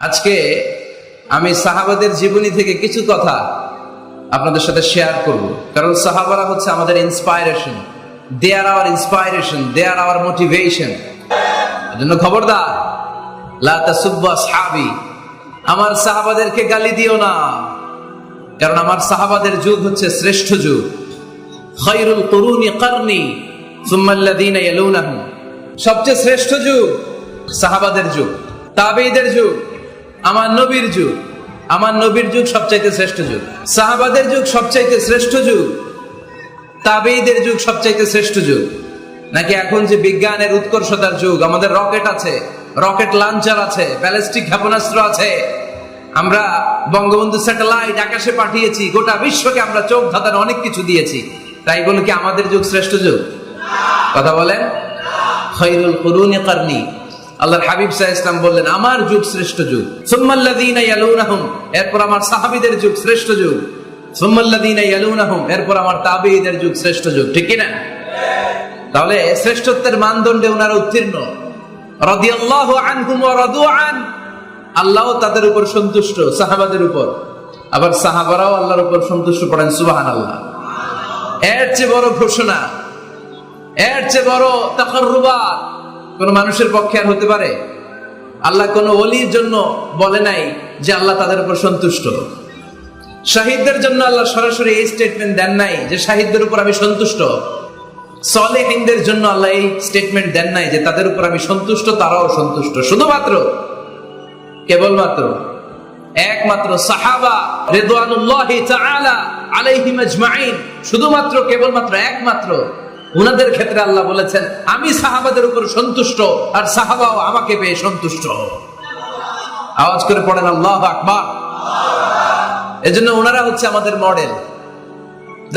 আজকে আমি সাহাবাদের জীবনী থেকে কিছু কথা আপনাদের সাথে শেয়ার করব, কারণ সাহাবারা হচ্ছে আমাদের ইন্সপাইরেশন। দে আর আওয়ার ইন্সপাইরেশন, দে আর আওয়ার মোটিভেশন। এজন্য খবরদার, লা তাসুব্বু আসহাবি, আমার সাহাবাদেরকে গালি দিও না, কারণ আমার সাহাবাদের যুগ হচ্ছে শ্রেষ্ঠ যুগ। খায়রুল কুরুনি কারনি সুম্মা আল্লাযীনা ইয়ালুনাহুম, সবচেয়ে শ্রেষ্ঠ যুগ সাহাবাদের যুগ, তাবেঈদের যুগ, আমার নবীর যুগ। আমার নবীর যুগ সবচাইতে শ্রেষ্ঠ যুগ, সাহাবাদের যুগ সবচাইতে শ্রেষ্ঠ যুগ, তাবেঈদের যুগ সবচাইতে শ্রেষ্ঠ যুগ। নাকি এখন যে বিজ্ঞানের উৎকর্ষতার যুগ, আমাদের রকেট আছে, রকেট লঞ্চার আছে, ব্যালিস্টিক ক্ষেপণাস্ত্র আছে, আমরা বঙ্গবন্ধু স্যাটেলাইট আকাশে পাঠিয়েছি, গোটা বিশ্বকে আমরা চোখ ধাঁধানো অনেক কিছু দিয়েছি, তাই বলে কি আমাদের যুগ শ্রেষ্ঠ যুগ? কথা বলেন। খায়রুল কুরুনি কারনি, আল্লাহর হাবিব সাল্লাল্লাহু আলাইহি ওয়াসাল্লাম বললেন আমার যুগ শ্রেষ্ঠ যুগ। সুম্মাল্লাযীনা ইয়ালুনাহুম, এরপর আমার সাহাবীদের যুগ শ্রেষ্ঠ যুগ। সুম্মাল্লাযীনা ইয়ালুনাহুম, এরপর আমার তাবেঈদের যুগ শ্রেষ্ঠ যুগ। ঠিক কি না? তাহলে শ্রেষ্ঠত্বের মানদণ্ডে ওনারা উত্তীর্ণ। রাদিয়াল্লাহু আনহুম ওয়া রাদু আন, আল্লাহ তাদের উপর সন্তুষ্ট, সাহাবাদের উপর। আবার সাহাবারাও আল্লাহর উপর সন্তুষ্ট, পড়েন সুবহানাল্লাহ। এর চেয়ে বড় ঘোষণা, এর চেয়ে বড় তাকাররুবাত কোন মানুষের পক্ষে আর হতে পারে? আল্লাহ কোন ওলির জন্য বলে নাই যে আল্লাহ তাদের উপর সন্তুষ্ট। শাহিদদের জন্য আল্লাহ সরাসরি এই স্টেটমেন্ট দেন নাই যে শাহিদদের উপর আমি সন্তুষ্ট। সালেহীনদের জন্য আল্লাহ এই স্টেটমেন্ট দেন নাই যে তাদের উপর আমি সন্তুষ্ট, তারাও সন্তুষ্ট। শুধুমাত্র, কেবলমাত্র, একমাত্র সাহাবা রিদওয়ানুল্লাহি তাআলা আলাইহিম আজমাইন, শুধুমাত্র, কেবলমাত্র, একমাত্র উনাদের ক্ষেত্রে আল্লাহ বলেছেন আমি সাহাবাদের উপর সন্তুষ্ট, আর সাহাবাও আমাকে পেয়ে সন্তুষ্ট। আওয়াজ করে পড়েন আল্লাহু আকবার। এজন্য ওনারা হচ্ছে আমাদের model.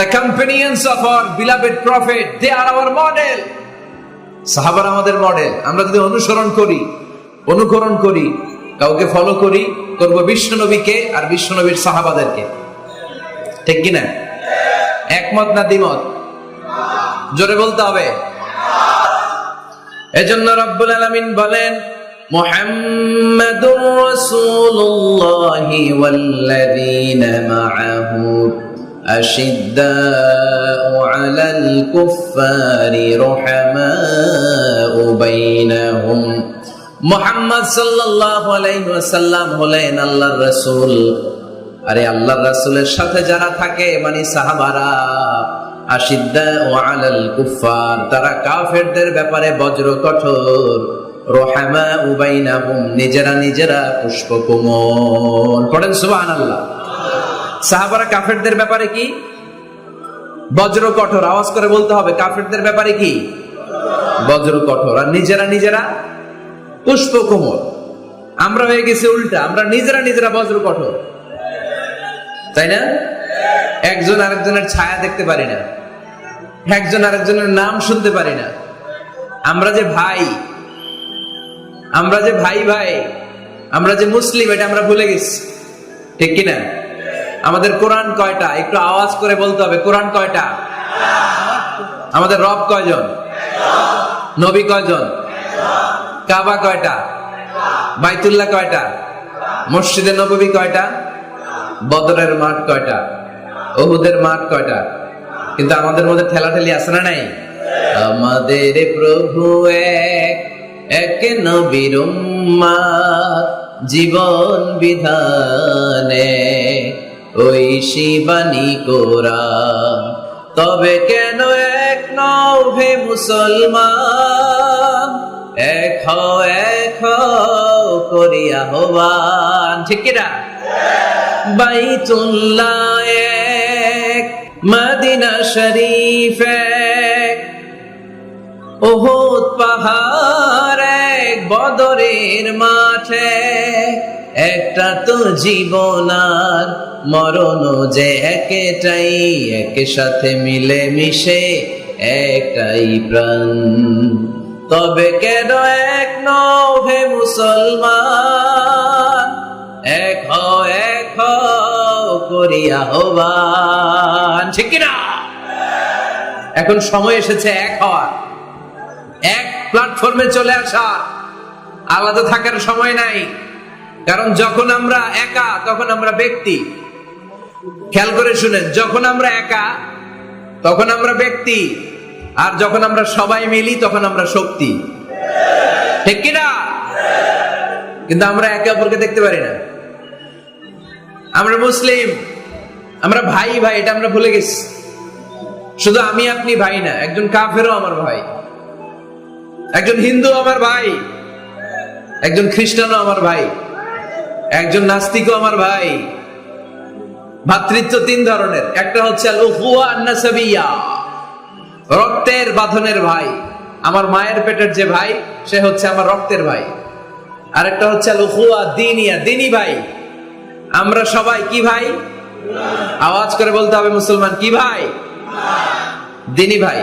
The companions of our beloved prophet, they are our model. সাহাবারা আমাদের মডেল। আমরা যদি অনুকরণ করি, কাউকে ফলো করি, করব বিশ্বনবীকে আর বিশ্বনবীর সাহাবাদেরকে। ঠিক কি না? একমত না দ্বিমত? জোরে বলতে হবে। এজন্য রব্বুল আলামিন বলেন মুহাম্মাদুর রাসূলুল্লাহি ওয়াল্লাযীনা মাআহু আশিদ্দাউ আলাল কুফফারি রুহামাউ বাইনাহুম। মুহাম্মদ সাল্লাল্লাহু আলাইহি ওয়াসাল্লাম হলেন আল্লাহর রাসূল। আরে আল্লাহর রাসূলের সাথে যারা থাকে মানে সাহাবারা, আশিদ্দাউ আলাল কুফফার, তারা কাফেরদের ব্যাপারে বজ্র কঠোর, রুহামাউ বাইনাহুম, নিজেরা পুষ্পকোমল। পড়েন সুবহানাল্লাহ। সাহাবারা কাফেরদের ব্যাপারে কি? বজ্র কঠোর। আওয়াজ করে বলতে হবে, কাফেরদের ব্যাপারে কি? বজ্র কঠোর। আর নিজেরা পুষ্পকোমল। আমরা হয়ে গেছি উল্টা, আমরা নিজেরা বজ্র কঠোর, তাই না? একজন আরেকজনের ছায়া দেখতে পারি না, একজন আরেকজনের নাম শুনতে পারি না। আমরা যে ভাই, আমরা যে মুসলিম, এটা আমরা ভুলে গেছি। ঠিক কিনা? আমাদের কোরআন কয়টা? একটু আওয়াজ করে বলতে হবে, কোরআন কয়টা? আমাদের রব কয়জন? নবী কয়জন? কাবা কয়টা? বাইতুল্লাহ কয়টা? মসজিদে নববী কয়টা? বদরের মাঠ কয়টা? উহুদের মাঠ কয়টা? কিন্তু আমাদের মধ্যে ঠেলাঠেলি আছে না নাই? আমাদের প্রভু এক নবীর উম্মত, জীবন বিধানে ওই শিবানী কোরআন। তবে কেন এক নও হে মুসলমান, এক হও করি আহ্বান। ঠিক কিনা? বাইতুল্লাহ এক, মদিনা শরীফ এক, উহুদ পাহাড় এক, বদরের মাঠে একটা তো জীবন আর মরণ যে একটাই, একে সাথে মিলে মিশে একটাই প্রাণ। তবে কেন এক নও হে মুসলমান, এক হও করি আহ্বান। ঠিক কিনা? এখন সময় এসেছে এক হওয়ার, এক প্ল্যাটফর্মে চলে আসা। আলাদা থাকার সময় নাই। কারণ যখন আমরা একা তখন আমরা ব্যক্তি। খেয়াল করে শুনেন, যখন আমরা একা তখন আমরা ব্যক্তি, আর যখন আমরা সবাই মিলি তখন আমরা শক্তি। ঠিক কিনা? কিন্তু আমরা একে অপরকে দেখতে পারি না। আমরা মুসলিম, আমরা ভাই ভাই, এটা আমরা ভুলে গেছি। শুধু আমি আপনি ভাই না, একজন কাফেরও আমার ভাই, একজন হিন্দু আমার ভাই, একজন খ্রিস্টানও আমার ভাই, একজন নাস্তিকও আমার ভাই। ভাতৃত্ব তিন ধরনের। একটা হচ্ছে আল উখুয়া আন-নাসাবিয়্যা, রক্তের বাঁধনের ভাই। আমার মায়ের পেটের যে ভাই, সে হচ্ছে আমার রক্তের ভাই। আরেকটা হচ্ছে আল উখুয়া দ্বীনিয়া, দ্বীনি ভাই। আমরা সবাই কি ভাই? আওয়াজ করে বলতে হবে, মুসলমান কি ভাই? দ্বীনি ভাই।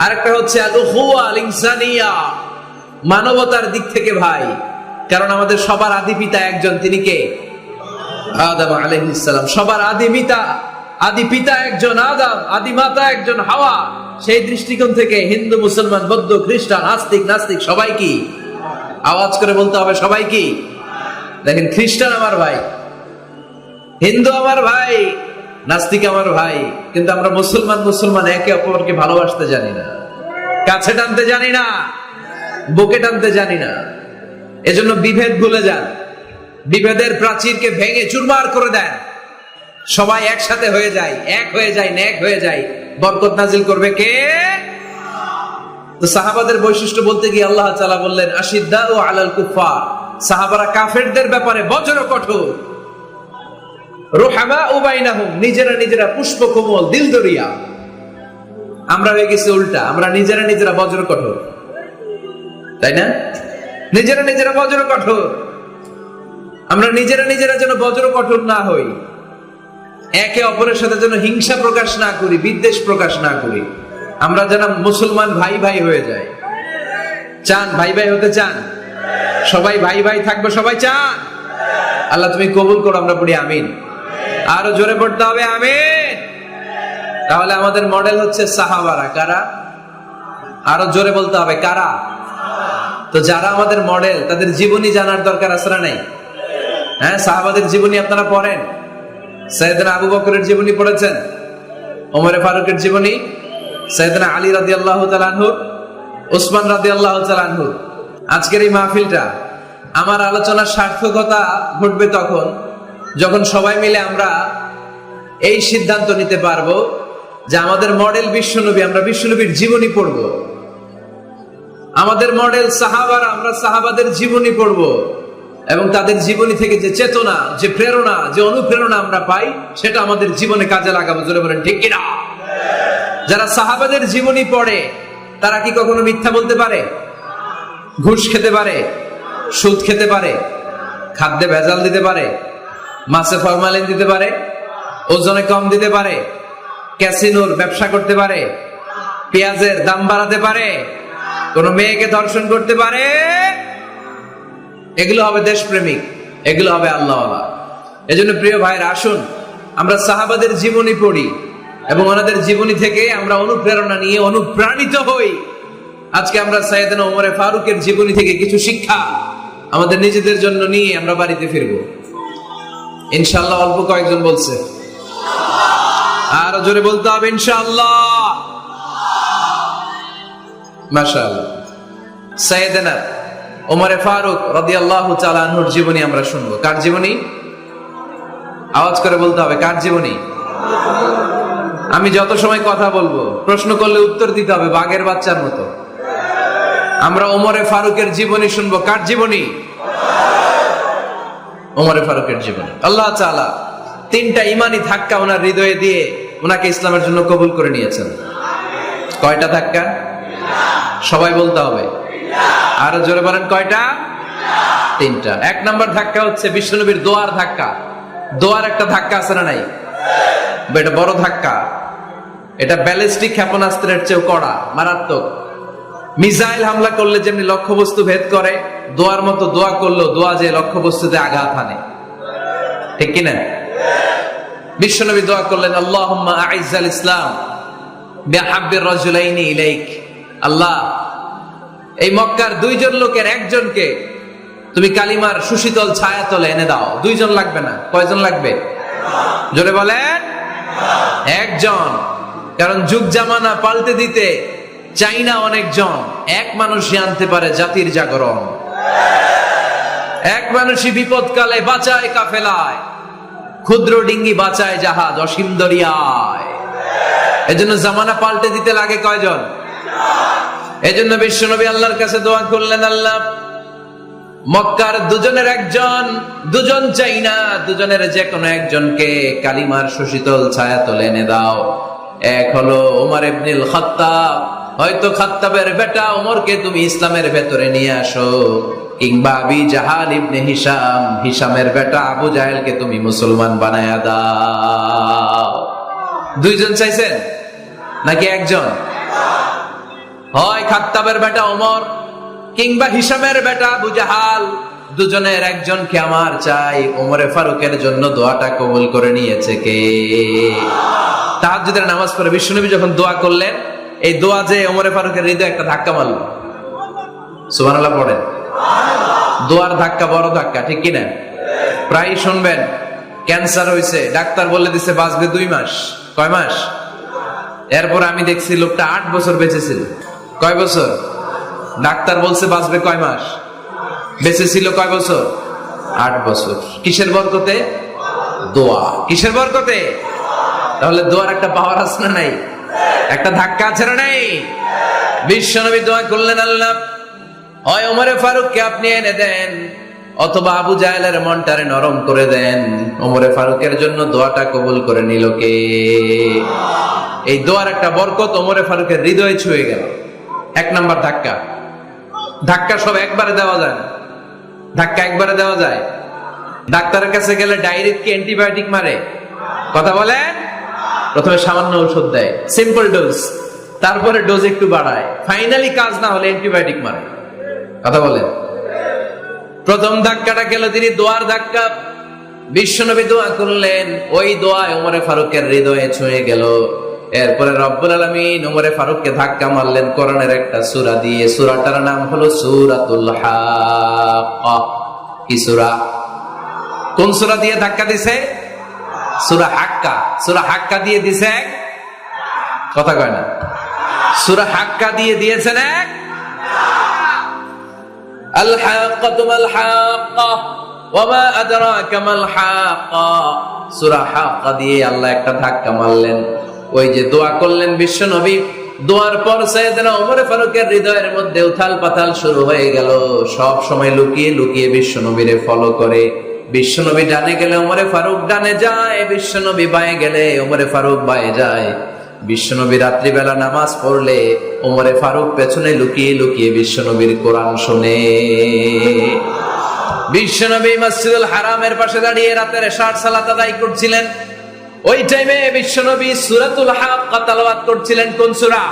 আরেকটা হচ্ছে আল উখুয়া আল ইনসানিয়্যা, মানবতার দিক থেকে ভাই। কারণ আমাদের সবার আদি পিতা একজন, তিনি কে? আদম আলাইহিস সালাম। সবার আদি পিতা একজন আদম, আদি মাতা একজন হাওয়া। সেই দৃষ্টিকোণ থেকে হিন্দু, মুসলমান, বৌদ্ধ, খ্রিস্টান, নাস্তিক সবাই কি? আওয়াজ করে বলতে হবে, সবাই কি? দেখেন, খ্রিস্টান আমার ভাই, হিন্দু আমার ভাই, নাস্তিক আমার ভাই, কিন্তু আমরা মুসলমান একে অপরকে ভালোবাসতে জানি না, কাছে টানতে জানি না, বুকে টানতে জানি না। এজন্য বিভেদ ভুলে যান, বিভেদের প্রাচীরকে ভেঙে চুরমার করে দেন। সবাই একসাথে হয়ে যায়, এক হয়ে যায়, নেক হয়ে যায়। বরকত নাজিল করবে কে? তো সাহাবাদের বৈশিষ্ট্য বলতে গিয়ে আল্লাহ তাআলা বললেন আশিদ্দাউ আলাল কুফার, সাহাবারা কাফেরদের ব্যাপারে বজ্র কঠোর। রুহামাউ বাইনাহুম, নিজেরা পুষ্প কোমল, দিলদরিয়া। আমরা হয়ে গেছি উল্টা, আমরা নিজেরা বজ্র কঠোর, তাই না? নিজেরা বজ্র কঠোর। আমরা নিজেরা যেন বজ্র কঠোর না হই, একে অপরের সাথে যেন হিংসা প্রকাশ না করি, বিদ্বেষ প্রকাশ না করি। আমরা যেন মুসলমান ভাই ভাই হয়ে যায়। চান ভাই ভাই হতে? চান সবাই ভাই ভাই থাকবো? সবাই চান? আল্লাহ তুমি কবুল করো, আমরা পড়ি আমিন। আরো জোরে পড়তে হবে আমিন। তাহলে আমাদের মডেল হচ্ছে সাহাবারা। কারা? আরো জোরে বলতে হবে, কারা? তো যারা আমাদের মডেল, তাদের জীবনী জানার দরকার আছে না নাই? হ্যাঁ, সাহাবাদের জীবনী আপনারা পড়েন। সাইয়েদনা আবু বকরের জীবনী পড়েছেন, ওমর ফারুকের জীবনী, সাইয়েদনা আলী রাদিয়াল্লাহু তাআলা আনহু, ওসমান রাদিয়াল্লাহু তাআলা আনহু। আজকের এই মাহফিলটা, আমার আলোচনার সার্থকতা ঘটবে তখন যখন সবাই মিলে আমরা এই সিদ্ধান্ত নিতে পারবো যে আমাদের মডেল বিশ্বনবী, আমরা বিশ্বনবীর জীবনী পড়ব। আমাদের মডেল সাহাবারা, আমরা সাহাবাদের জীবনী পড়ব, এবং তাদের জীবনী থেকে যে চেতনা, যে প্রেরণা, যে অনুপ্রেরণা আমরা পাই, সেটা আমাদের জীবনে কাজে লাগাবো। জোরে বলেন ঠিক কিনা? যারা সাহাবাদের জীবনী পড়ে, তারা কি কখনো মিথ্যা বলতে পারে? ঘুষ খেতে পারে? সুদ খেতে পারে? খাদ্যে ভেজাল দিতে পারে? মাছে ফরমালিন দিতে পারে? ওজনে কম দিতে পারে? ক্যাসিনোর ব্যবসা করতে পারে? পেঁয়াজের দাম বাড়াতে পারে? কোন মেয়েকে ধর্ষণ করতে পারে? এগুলো হবে দেশপ্রেমিক, এগুলো হবে আল্লাহওয়ালা। এজন্য প্রিয় ভাইরা, আসুন আমরা সাহাবাদের জীবনী পড়ি এবং ওনাদের জীবনী থেকে আমরা অনুপ্রেরণা নিয়ে অনুপ্রাণিত হই। আজকে আমরা সাইয়েদনা ওমর ফারুকের জীবনী থেকে কিছু শিক্ষা আমাদের নিজেদের জন্য নিয়ে আমরা বাড়িতে ফিরবো ইনশাআল্লাহ। অল্প কয়েকজন বলছে, আরো জোরে বলতে হবে ইনশাআল্লাহ। মাশাআল্লাহ। সাইয়েদনা ওমর ফারুক রাদিয়াল্লাহু তাআলা আনহুর জীবনী আমরা শুনবো। কার জীবনী? আওয়াজ করে বলতে হবে, কার জীবনী? আমি যত সময় কথা বলবো, প্রশ্ন করলে উত্তর দিতে হবে বাঘের বাচ্চার মতো। আমরা ওমরে ফারুকের জীবনী শুনবো। কার জীবনী? ওমরে ফারুকের জীবনী। আল্লাহ তাআলা তিনটা ইমানি ধাক্কা ওনার হৃদয়ে দিয়ে ওনাকে ইসলামের জন্য কবুল করে নিয়েছেন। কয়টা ধাক্কা? সবাই বলতে হবে, আরো জোরে বলেন, কয়টা? তিনটা। এক নম্বর ধাক্কা হচ্ছে বিশ্বনবীর দোয়ার ধাক্কা। দোয়ার একটা ধাক্কা আছে না নাই? এটা বড় ধাক্কা। এটা ব্যালিস্টিক ক্ষেপণাস্ত্রের চেয়েও কড়া, মারাত্মক। মিসাইল হামলা করলে যেমনি লক্ষ্যবস্তু ভেদ করে, দোয়ার মতো দোয়া করলো দোয়া যে লক্ষ্যবস্তুতে আঘাত হানে, ঠিক কিনা? বিশ্বনবী দোয়া করলেন, আল্লাহুম্মা আইজ্জাল ইসলাম বিহাব্বির রাজুলাইনি ইলাইক। আল্লাহ, এই মক্কার দুইজন লোকের একজনকে তুমি কালিমার সুশীতল ছায়া তলে এনে দাও। দুইজন লাগবে না, কয়জন লাগবে? জোরে বলেন, একজন। কারণ যুগ জামানা পাল্টে দিতে চাই না অনেকজন, এক মানুষই আনতে পারে জাতির জাগরণ। এক মানুষই বিপদকালে বাঁচায় কাফেলায়, ক্ষুদ্র ডিঙ্গি বাঁচায় জাহাজ অসীম দরিয়ায়। এজন্য জামানা পাল্টে দিতে লাগে কয়জন? এজন্য বিশ্বনবী আল্লাহর কাছে দোয়া করলেন, আল্লাহ মক্কার দুজনের একজন, দুজন চাই না, দুজনের যে কোনো একজনকে কালিমার সুশীতল ছায়া তলে এনে দাও। এক হলো ওমর ইবনুল খাত্তাব, হয়তো খাত্তাবের বেটা ওমরকে তুমি ইসলামের ভেতরে নিয়ে আসো, কিংবা আবি জাহাল ইবনে হিশাম, হিশামের বেটা আবু জাহেলকে তুমি মুসলমান বানায়া দাও। দুইজন চাইছেন নাকি একজন? হয় খাত্তাবের বেটা ওমর কিংবা হিশামের বেটা আবু জাহাল, দুজনের একজনকে আমার চাই। ওমরে ফারুকের জন্য দোয়াটা কবুল করে নিয়েছে কে? তাহাজ্জুদের নামাজ পড়ে বিশ্বনবী যখন দোয়া করলেন, এই দোয়া যে ওমরে ফারুকের হৃদয়ে একটা ধাক্কা মারল। সুবহানাল্লাহ পড়েন। দোয়ার ধাক্কা বড় ধাক্কা, ঠিক কিনা? প্রায় শুনবেন ক্যান্সার হয়েছে, ডাক্তার বলে দিছে বাঁচবে 2 মাস। কয় মাস? এরপর আমি দেখছি লোকটা 8 বছর বেঁচে ছিল। কয় বছর? ডাক্তার বলছে বাঁচবে কয় মাস, বেঁচে ছিল কয় বছর? 8 বছর। কিসের বরকতে? দোয়া। কিসের বরকতে? তাহলে দোয়ার একটা পাওয়ার আছে না নাই? একটা ধাক্কা আছে না নাই? বিশ্বনবী দোয়া করলেন, আল্লাহ হয় ওমরে ফারুককে আপনি এনে দেন, অথবা আবু জাহেলের মনটারে নরম করে দেন। ওমরে ফারুকের জন্য দোয়াটা কবুল করে নিল কে? এই দোয়ার একটা বরকত ওমরে ফারুকের হৃদয়ে ছুঁয়ে গেল। 1 নাম্বার ধাক্কা। ধাক্কা সব একবারে দেওয়া যায় না। ধাক্কা একবারে দেওয়া যায়? ডাক্তারের কাছে গেলে ডাইরেক্ট কি অ্যান্টিবায়োটিক মারে? কথা বলেন। প্রথমে সামান্য ঔষধ দেয়, সিম্পল ডোজ, তারপরে ডোজ একটু বাড়ায়, ফাইনালি কাজ না হলে অ্যান্টিবায়োটিক মারে। কথা বলেন। প্রথম ধাক্কাটা গেল তিনি দোয়ার ধাক্কা। বিশ্বনবী দোয়া করলেন, ওই দোয়ায় ওমরে ফারুকের হৃদয়ে ছুঁয়ে গেল। এরপরে রব্বুল আলামিন ওমরে ফারুককে ধাক্কা মারলেন কোরআনের একটা সূরা দিয়ে। সূরাটার নাম হলো সূরাতুল হাক্কা। কি সূরা? কোন সূরা দিয়ে ধাক্কা দিছে? সূরা হাক্কা। সূরা হাক্কা দিয়ে দিছে এক, কথা কয় না। সূরা হাক্কা দিয়ে দিয়েছেন এক। আল হাক্কাতু মাল হাক্কা ওয়া মা আদরাকা মাল হাক্কা। সূরা হাক্কা দিয়ে আল্লাহ একটা ধাক্কা মারলেন। ওই যে দোয়া করলেন বিশ্বনবী, দোয়ার পর সাইয়েদনা ওমর ফারুকের হৃদয়ের মধ্যে উথাল পাতাল শুরু হয়ে গেল। সব সময় লুকিয়ে লুকিয়ে বিশ্বনবীরে ফলো করে। বিশ্বনবী ডানে গেলে ওমরে ফারুক ডানে যায়, বিশ্বনবী বায়ে গেলে ওমরে ফারুক বায়ে যায়। বিশ্বনবী রাত্রিবেলা নামাজ পড়লে ওমরে ফারুক পেছনে লুকিয়ে লুকিয়ে বিশ্বনবীর কোরআন শুনে। বিশ্বনবী মসজিদুল হারামের পাশে দাঁড়িয়ে রাতের এশার সালাত আদায় করছিলেন। ওই টাইমে বিশ্বনবী সূরাতুল হাক্কা তেলাওয়াত করছিলেন। কোন সূরা?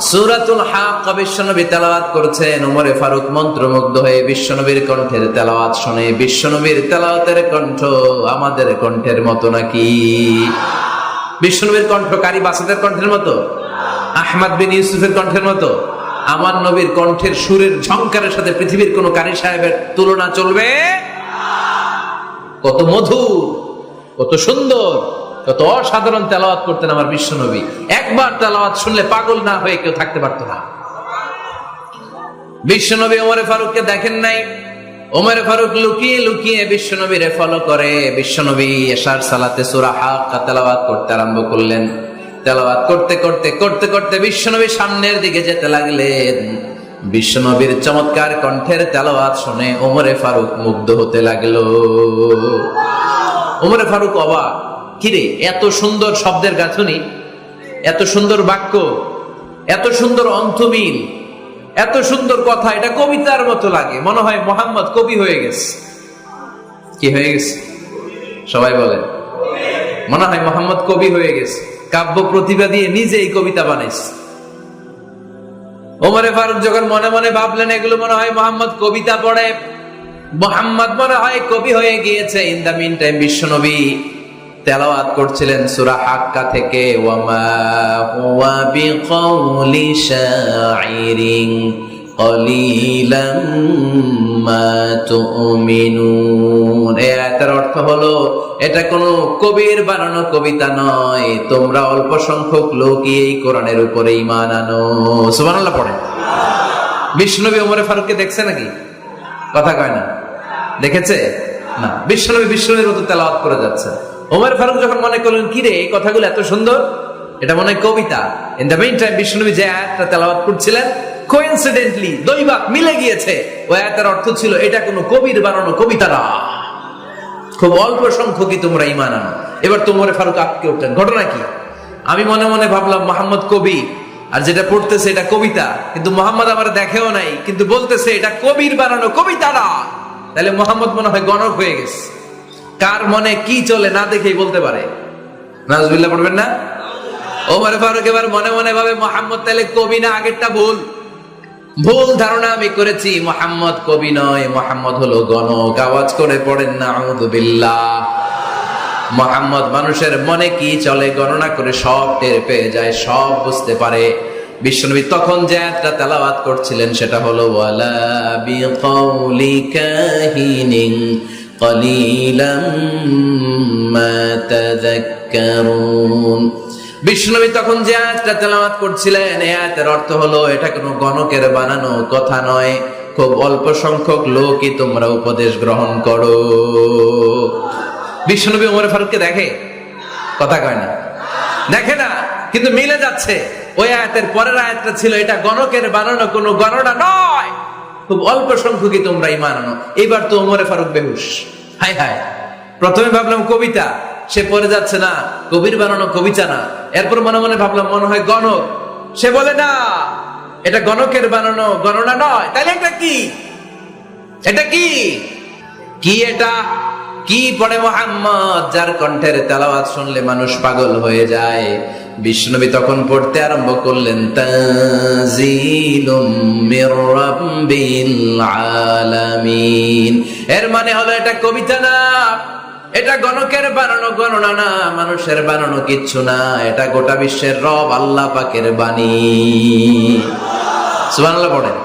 সূরাতুল হাক্কা বিশ্বনবী তেলাওয়াত করছেন। ওমরে ফারুক মন্ত্রমুগ্ধ হয়ে বিশ্বনবীর কণ্ঠের তেলাওয়াত শুনে। বিশ্বনবীর তেলাওয়াতের কণ্ঠ আমাদের কণ্ঠের মতো নাকি? বিশ্বনবীর কণ্ঠ কারি বাসাদের কণ্ঠের মতো? আহমদ বিন ইউসুফের কণ্ঠের মতো? আমার নবীর কণ্ঠের সুরের ঝংকারের সাথে পৃথিবীর কোন কারি সাহেবের তুলনা চলবে? কত মধুর, কত সুন্দর, কত অসাধারণ তেলাওয়াত করতেন আমার বিশ্বনবী। একবার তেলাওয়াত শুনলে পাগল না হয়ে কেউ থাকতে পারতো না। বিশ্বনবী ওমরে ফারুককে দেখেন নাই। ওমরে ফারুক লুকিয়ে লুকিয়ে বিশ্বনবীরে ফলো করে। বিশ্বনবী এশার সালাতে সূরা হাক্কা তেলাওয়াত করতে আরম্ভ করলেন। তেলাওয়াত করতে করতে করতে করতে বিশ্বনবী সামনের দিকে যেতে লাগলেন। বিশ্বনবীর চমৎকার কণ্ঠের তেলাওয়াত শুনে ওমরে ফারুক মুগ্ধ হতে লাগলো। ওমরে ফারুক অবাক, কিরে এত সুন্দর শব্দের গাঁথনি, এত সুন্দর বাক্য, এত সুন্দর অন্তমিল, এত সুন্দর কথা, এটা কবিতার মতো লাগে। মনে হয় মুহাম্মদ কবি হয়ে গেছে। কি হয়ে গেছে? সবাই বলেন। মনে হয় মুহাম্মদ কবি হয়ে গেছে, কাব্য প্রতিভা দিয়ে নিজেই কবিতা বানাইছে। ওমরে ফারুক যখন মনে মনে ভাবলেন এগুলো মনে হয় মুহাম্মদ কবিতা পড়ে, মুহাম্মদ মনে হয় কবি হয়ে গিয়েছে। ইন দা মিন টাইম বিশ্বনবী তেলাওয়াত করছিলেন সূরা হাক্কা থেকে, ওয়ামা হুয়া বিকাউলি শাইরিন কলিলাম মা তুমিনুন। এই আয়াতের অর্থ হলো এটা কোনো কবির বানানো কবিতা নয়, তোমরা অল্প সংখ্যক লোকই এই কোরআনের উপরে ঈমান আনো। সুবহানাল্লাহ পড়ে। বিশ্বনবী ওমরে ফারুককে দেখছে নাকি? কথা কয় না, দেখেছে না? বিশ্বনবীর মতো তেলাওয়াত করে যাচ্ছে। ওমর ফারুক যখন মনে করলেন কি রে এই কথাগুলো এত সুন্দর, এটা মনে হয় কবিতা। ইন দ্য মিন টাইম বিশ্বনবী যে আয়াতটা তেলাওয়াত করছিলেন, কোইন্সিডেন্টলি দৈবাত মিলে গিয়েছে। ওই আয়াতের অর্থ ছিল এটা কোনো কবির বানানো কবিতা না, খুব অল্প সংখ্যকই তোমরা ঈমান আনো। এবার তো ওমর ফারুক আটকে উঠলেন। ঘটনা কি? আমি মনে মনে ভাবলাম মোহাম্মদ কবি, আর যেটা পড়তেছে এটা কবিতা, কিন্তু মোহাম্মদ আমার দেখেও নাই, কিন্তু বলতেছে এটা কবির বানানো কবিতা না। তাহলে মোহাম্মদ মনে হয় গণক হয়ে গেছে। কার মনে কি চলে না দেখেই বলতে পারে। নাউজুবিল্লাহ পড়বেন না? ওমর ফারুক এবার মনে মনে ভাবে মোহাম্মদ তাহলে কবি না, আগেরটা ভুল ধারণা আমি করেছি। মোহাম্মদ কবি নয়, মোহাম্মদ হলো গণক। আওয়াজ করে পড়েন নাউযুবিল্লাহ। মোহাম্মদ মানুষের মনে কি চলে গণনা করে সব টের পেয়ে যায়, সব বুঝতে পারে। বিশ্বনবী তখন যে আয়াতটা তেলাওয়াত করছিলেন সেটা হলো ওয়ালা বিকাউলি কাহিনিন কলিলাম মা তাযাক্কারুন। বিশ্বনবী তখন যে আয়াতটা তেলাওয়াত করছিলেন, এই আয়াতের অর্থ হলো এটা কোনো গণকের বানানো কথা নয়, খুব অল্প সংখ্যক লোকই তোমরা উপদেশ গ্রহণ করো। বিশ্বনবী ওমর ফারুককে দেখে? কথা কয় না, দেখে না, কিন্তু মিলে যাচ্ছে। ওই আয়াতের পরের আয়াতটা ছিল এটা গণকের বানানো কোনো গণনা নয়, খুব অল্প সংখ্যকই তোমরা ঈমান আনো। এবার তো ওমর ফারুক বেহুশ। হায় হায়, প্রথমে ভাবলাম কবিতা, সে পড়ে যাচ্ছে না কবির বানানো কবিতা না। এরপর মনে মনে ভাবলাম মনে হয় গণক, সে বলে না এটা গণকের বানানো গণনা নয়। তাহলে এটা কি? এটা কি? কি এটা? কি পড়ে মুহাম্মদ, যার কণ্ঠের তেলাওয়াত শুনলে মানুষ পাগল হয়ে যায়। বিশ্বনবী তখন পড়তে আরম্ভ করলেন তানজিলুম মির রাব্বিল আলামিন। এর মানে হলো এটা কবিতা না, এটা গণকের বানানো গণনা না, মানুষের বানানো কিচ্ছু না, এটা গোটা বিশ্বের রব আল্লাহ পাকের বাণী। সুবহানাল্লাহ পড়েন।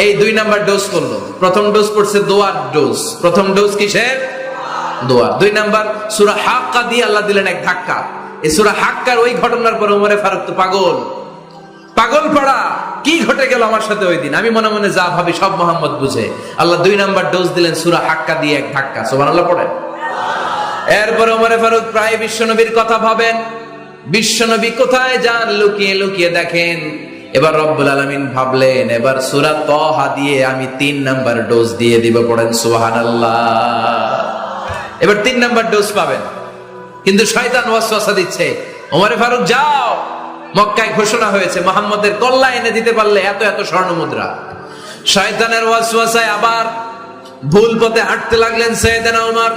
এই 2 নাম্বার ডোজ করলো। প্রথম ডোজ পড়ছে দোয়ার ডোজ। প্রথম ডোজ কিসের? দোয়া। 2 নাম্বার সূরা হাক্কা দিয়ে আল্লাহ দিলেন এক ধাক্কা। এই সূরা হাক্কার ওই ঘটনার পর ওমর ফারুক তো পাগল পড়া। কি ঘটে গেল আমার সাথে ওই দিন? আমি মনে মনে যা ভাবি সব মোহাম্মদ বুঝে। আল্লাহ 2 নাম্বার ডোজ দিলেন সূরা হাক্কা দিয়ে এক ধাক্কা। সুবহানাল্লাহ পড়েন। এরপর ওমর ফারুক প্রায় বিশ্বনবীর কথা ভাবেন, বিশ্বনবী কোথায় যান লুকিয়ে লুকিয়ে দেখেন। এবার রব্বুল আলামিন ভাবলেন এবার সূরা তাহা দিয়ে আমি 3 নাম্বার ডোজ দিয়ে দিব। পড়েন সুবহানাল্লাহ। এবার 3 নাম্বার ডোজ পাবেন, কিন্তু শয়তান ওয়াসওয়াসা দিচ্ছে, ওমর ফারুক যাও, মক্কায় ঘোষণা হয়েছে মুহাম্মদের কল্লা এনে দিতে পারলে এত এত স্বর্ণ মুদ্রা। শয়তানের ওয়াসওয়াসায় আবার ভুল পথে হাঁটতে লাগলেন সাইয়েদনা ওমর।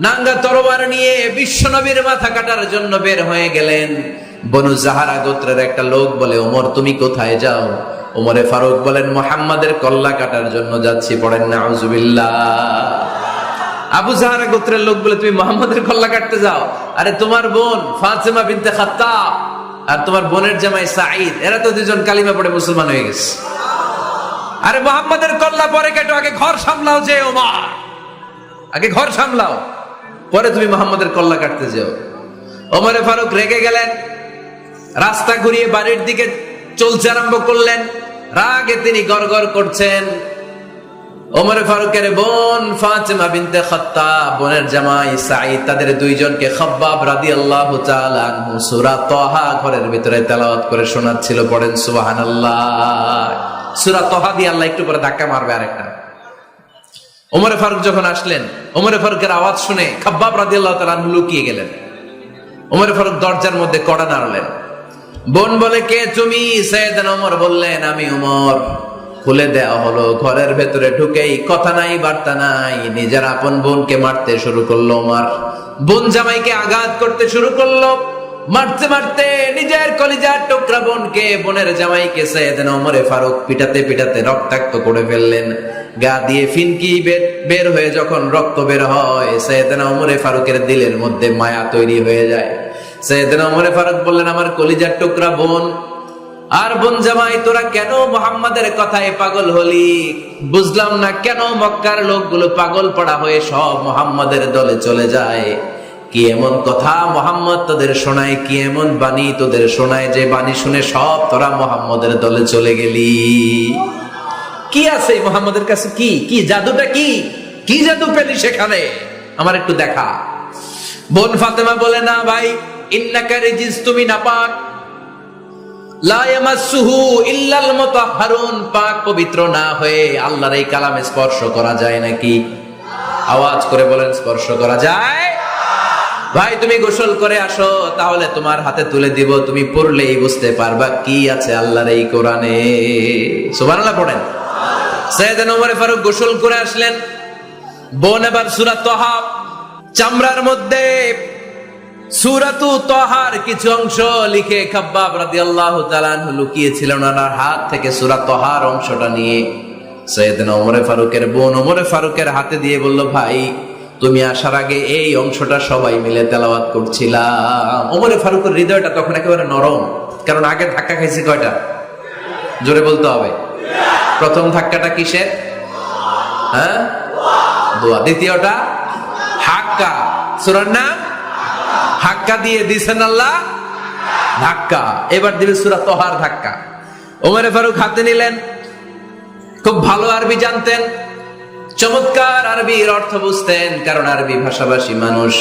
নাঙ্গা তরবার নিয়ে বিশ্বনবীর মাথা কাটার জন্য বের হয়ে গেলেন। বনু জাহারা গোত্রের একটা লোক বলে ওমর তুমি কোথায় যাও? ওমরে ফারুক বলেন মুহাম্মাদের কল্লা কাটার জন্য যাচ্ছি। পড়েন নাউজুবিল্লাহ। আবু জাহারা গোত্রের লোক বলে তুমি মুহাম্মাদের কল্লা কাটতে যাও? আরে তোমার বোন ফাতেমা বিনতে খাত্তাব আর তোমার বোনের জামাই সাঈদ, এরা তো দুজন কালিমা পড়ে মুসলমান হয়ে গেছে। আরে মুহাম্মাদের কল্লা পরে কেটো, আগে ঘর সামলাও। যে ওমর আগে ঘর সামলাও, পরে তুমি মুহাম্মাদের কল্লা কাটতে যাও। ওমরে ফারুক রেগে গেলেন, রাস্তা ঘুরিয়ে বাড়ির দিকে চলতে আরম্ভ করলেন। রাগে তিনি গড়গড় করছেন। ওমরে ফারুকের বোন ফাতেমা বিনতে খাত্তাব, বোনের জামাই সাঈদ, তাদের দুইজনকে খাব্বাব রাদিয়াল্লাহু তাআলা আনহু সূরা তাহা ঘরের ভিতরে তেলাওয়াত করে শোনাচ্ছিল। পড়েন সুবহানাল্লাহ। সূরা তাহা দিয়ে আল্লাহ একটু পরে ধাক্কা মারবে আরেকটা। ওমরে ফারুক যখন আসলেন, ওমরে ফারুকের আওয়াজ শুনে খাব্বাব রাদিয়াল্লাহু তাআলা আনহু লুকিয়ে গেলেন। ওমরে ফারুক দরজার মধ্যে কড়া নাড়লেন। বোন বলে কে তুমি? সাইয়েদনা ওমর বললেন আমি ওমর। খুলে দেওয়া হলো। ঘরের ভেতরে ঢুকেই কথা নাই বার্তা নাই, নিজের আপন বোনকে মারতে শুরু করলো ওমর। বোন জামাইকে আঘাত করতে শুরু করলো। মারতে মারতে নিজের কলিজার টুকরা বোনকে, বোনের জামাইকে সাইয়েদনা ওমরে ফারুক পিটাতে পিটাতে রক্তাক্ত করে ফেললেন। গা দিয়ে ফিনকি বের হয়ে যখন রক্ত বের হয়, সাইয়েদনা ওমরে ফারুকের দিলের মধ্যে মায়া তৈরি হয়ে যায়। সাইয়েদনা ওমরে ফারুক বললেন আমার কলিজার টুকরা বোন, আর বোন জামাই, তোরা কেন মুহাম্মাদের কথায় পাগল হলি? বুঝলাম না কেন মক্কার লোকগুলো পাগল পড়া হয়ে সব মুহাম্মাদের দলে চলে যায়। কি এমন কথা মুহাম্মদ তোদের শোনায়, কি এমন বাণী তোদের শোনায় যে বাণী শুনে সব তোরা মুহাম্মাদের দলে চলে গেলি? কি আছে মুহাম্মাদের কাছে? কি কি জাদুটা? কি কি জাদু পেলি সেখানে? আমার একটু দেখা। বোন ফাতেমা বলে, না ভাই, ইন্নাকা রিজিস, তুমি নাপাক, লা ইয়ামাসসুহু ইল্লাল মুতাহহারুন, পাক পবিত্র না হয়ে আল্লাহর এই কালামে স্পর্শ করা যায় নাকি? আওয়াজ করে বলেন, স্পর্শ করা যায়? ভাই তুমি গোসল করে আসো, তাহলে তোমার হাতে তুলে দিব, তুমি পড়লেই বুঝতে পারবা কি আছে আল্লাহর এই কোরআনে। সুবহানাল্লাহ পড়েন। সাইয়েদনা ওমর ফারুক গোসল করে আসলেন। বোন এবার সূরা তাহা, চামড়ার মধ্যে সূরাতু তাহার কিছু অংশ লিখে খাব্বাব রাদিয়াল্লাহু তাআলা আনহু লুকিয়েছিলেন ওনার হাত থেকে। সূরা তাহার অংশটা নিয়ে সাইয়েদনা ওমর ফারুকের বোন ওমর ফারুকের হাতে দিয়ে বলল, ভাই তুমি আসার আগে এই অংশটা সবাই মিলে তেলাওয়াত করছিলাম। ওমর ফারুকের হৃদয়টা তখন একেবারে নরম, কারণ আগে ধাক্কা খাইছে কয়টা? জোরে বলতে হবে। প্রথম ধাক্কাটা কিসের? হ্যাঁ, দোয়া। দ্বিতীয়টা হাক্কা, সূরার নাম হাক্কা দিয়ে দিছেন আল্লাহ ধাক্কা। এবার দিবে সূরা তাহার ধাক্কা। ওমর ফারুক হাতে নিলেন, খুব ভালো আরবি জানতেন, চমৎকার আরবির অর্থ বুঝতেন, কারণ আরবি ভাষাভাষী মানুষ।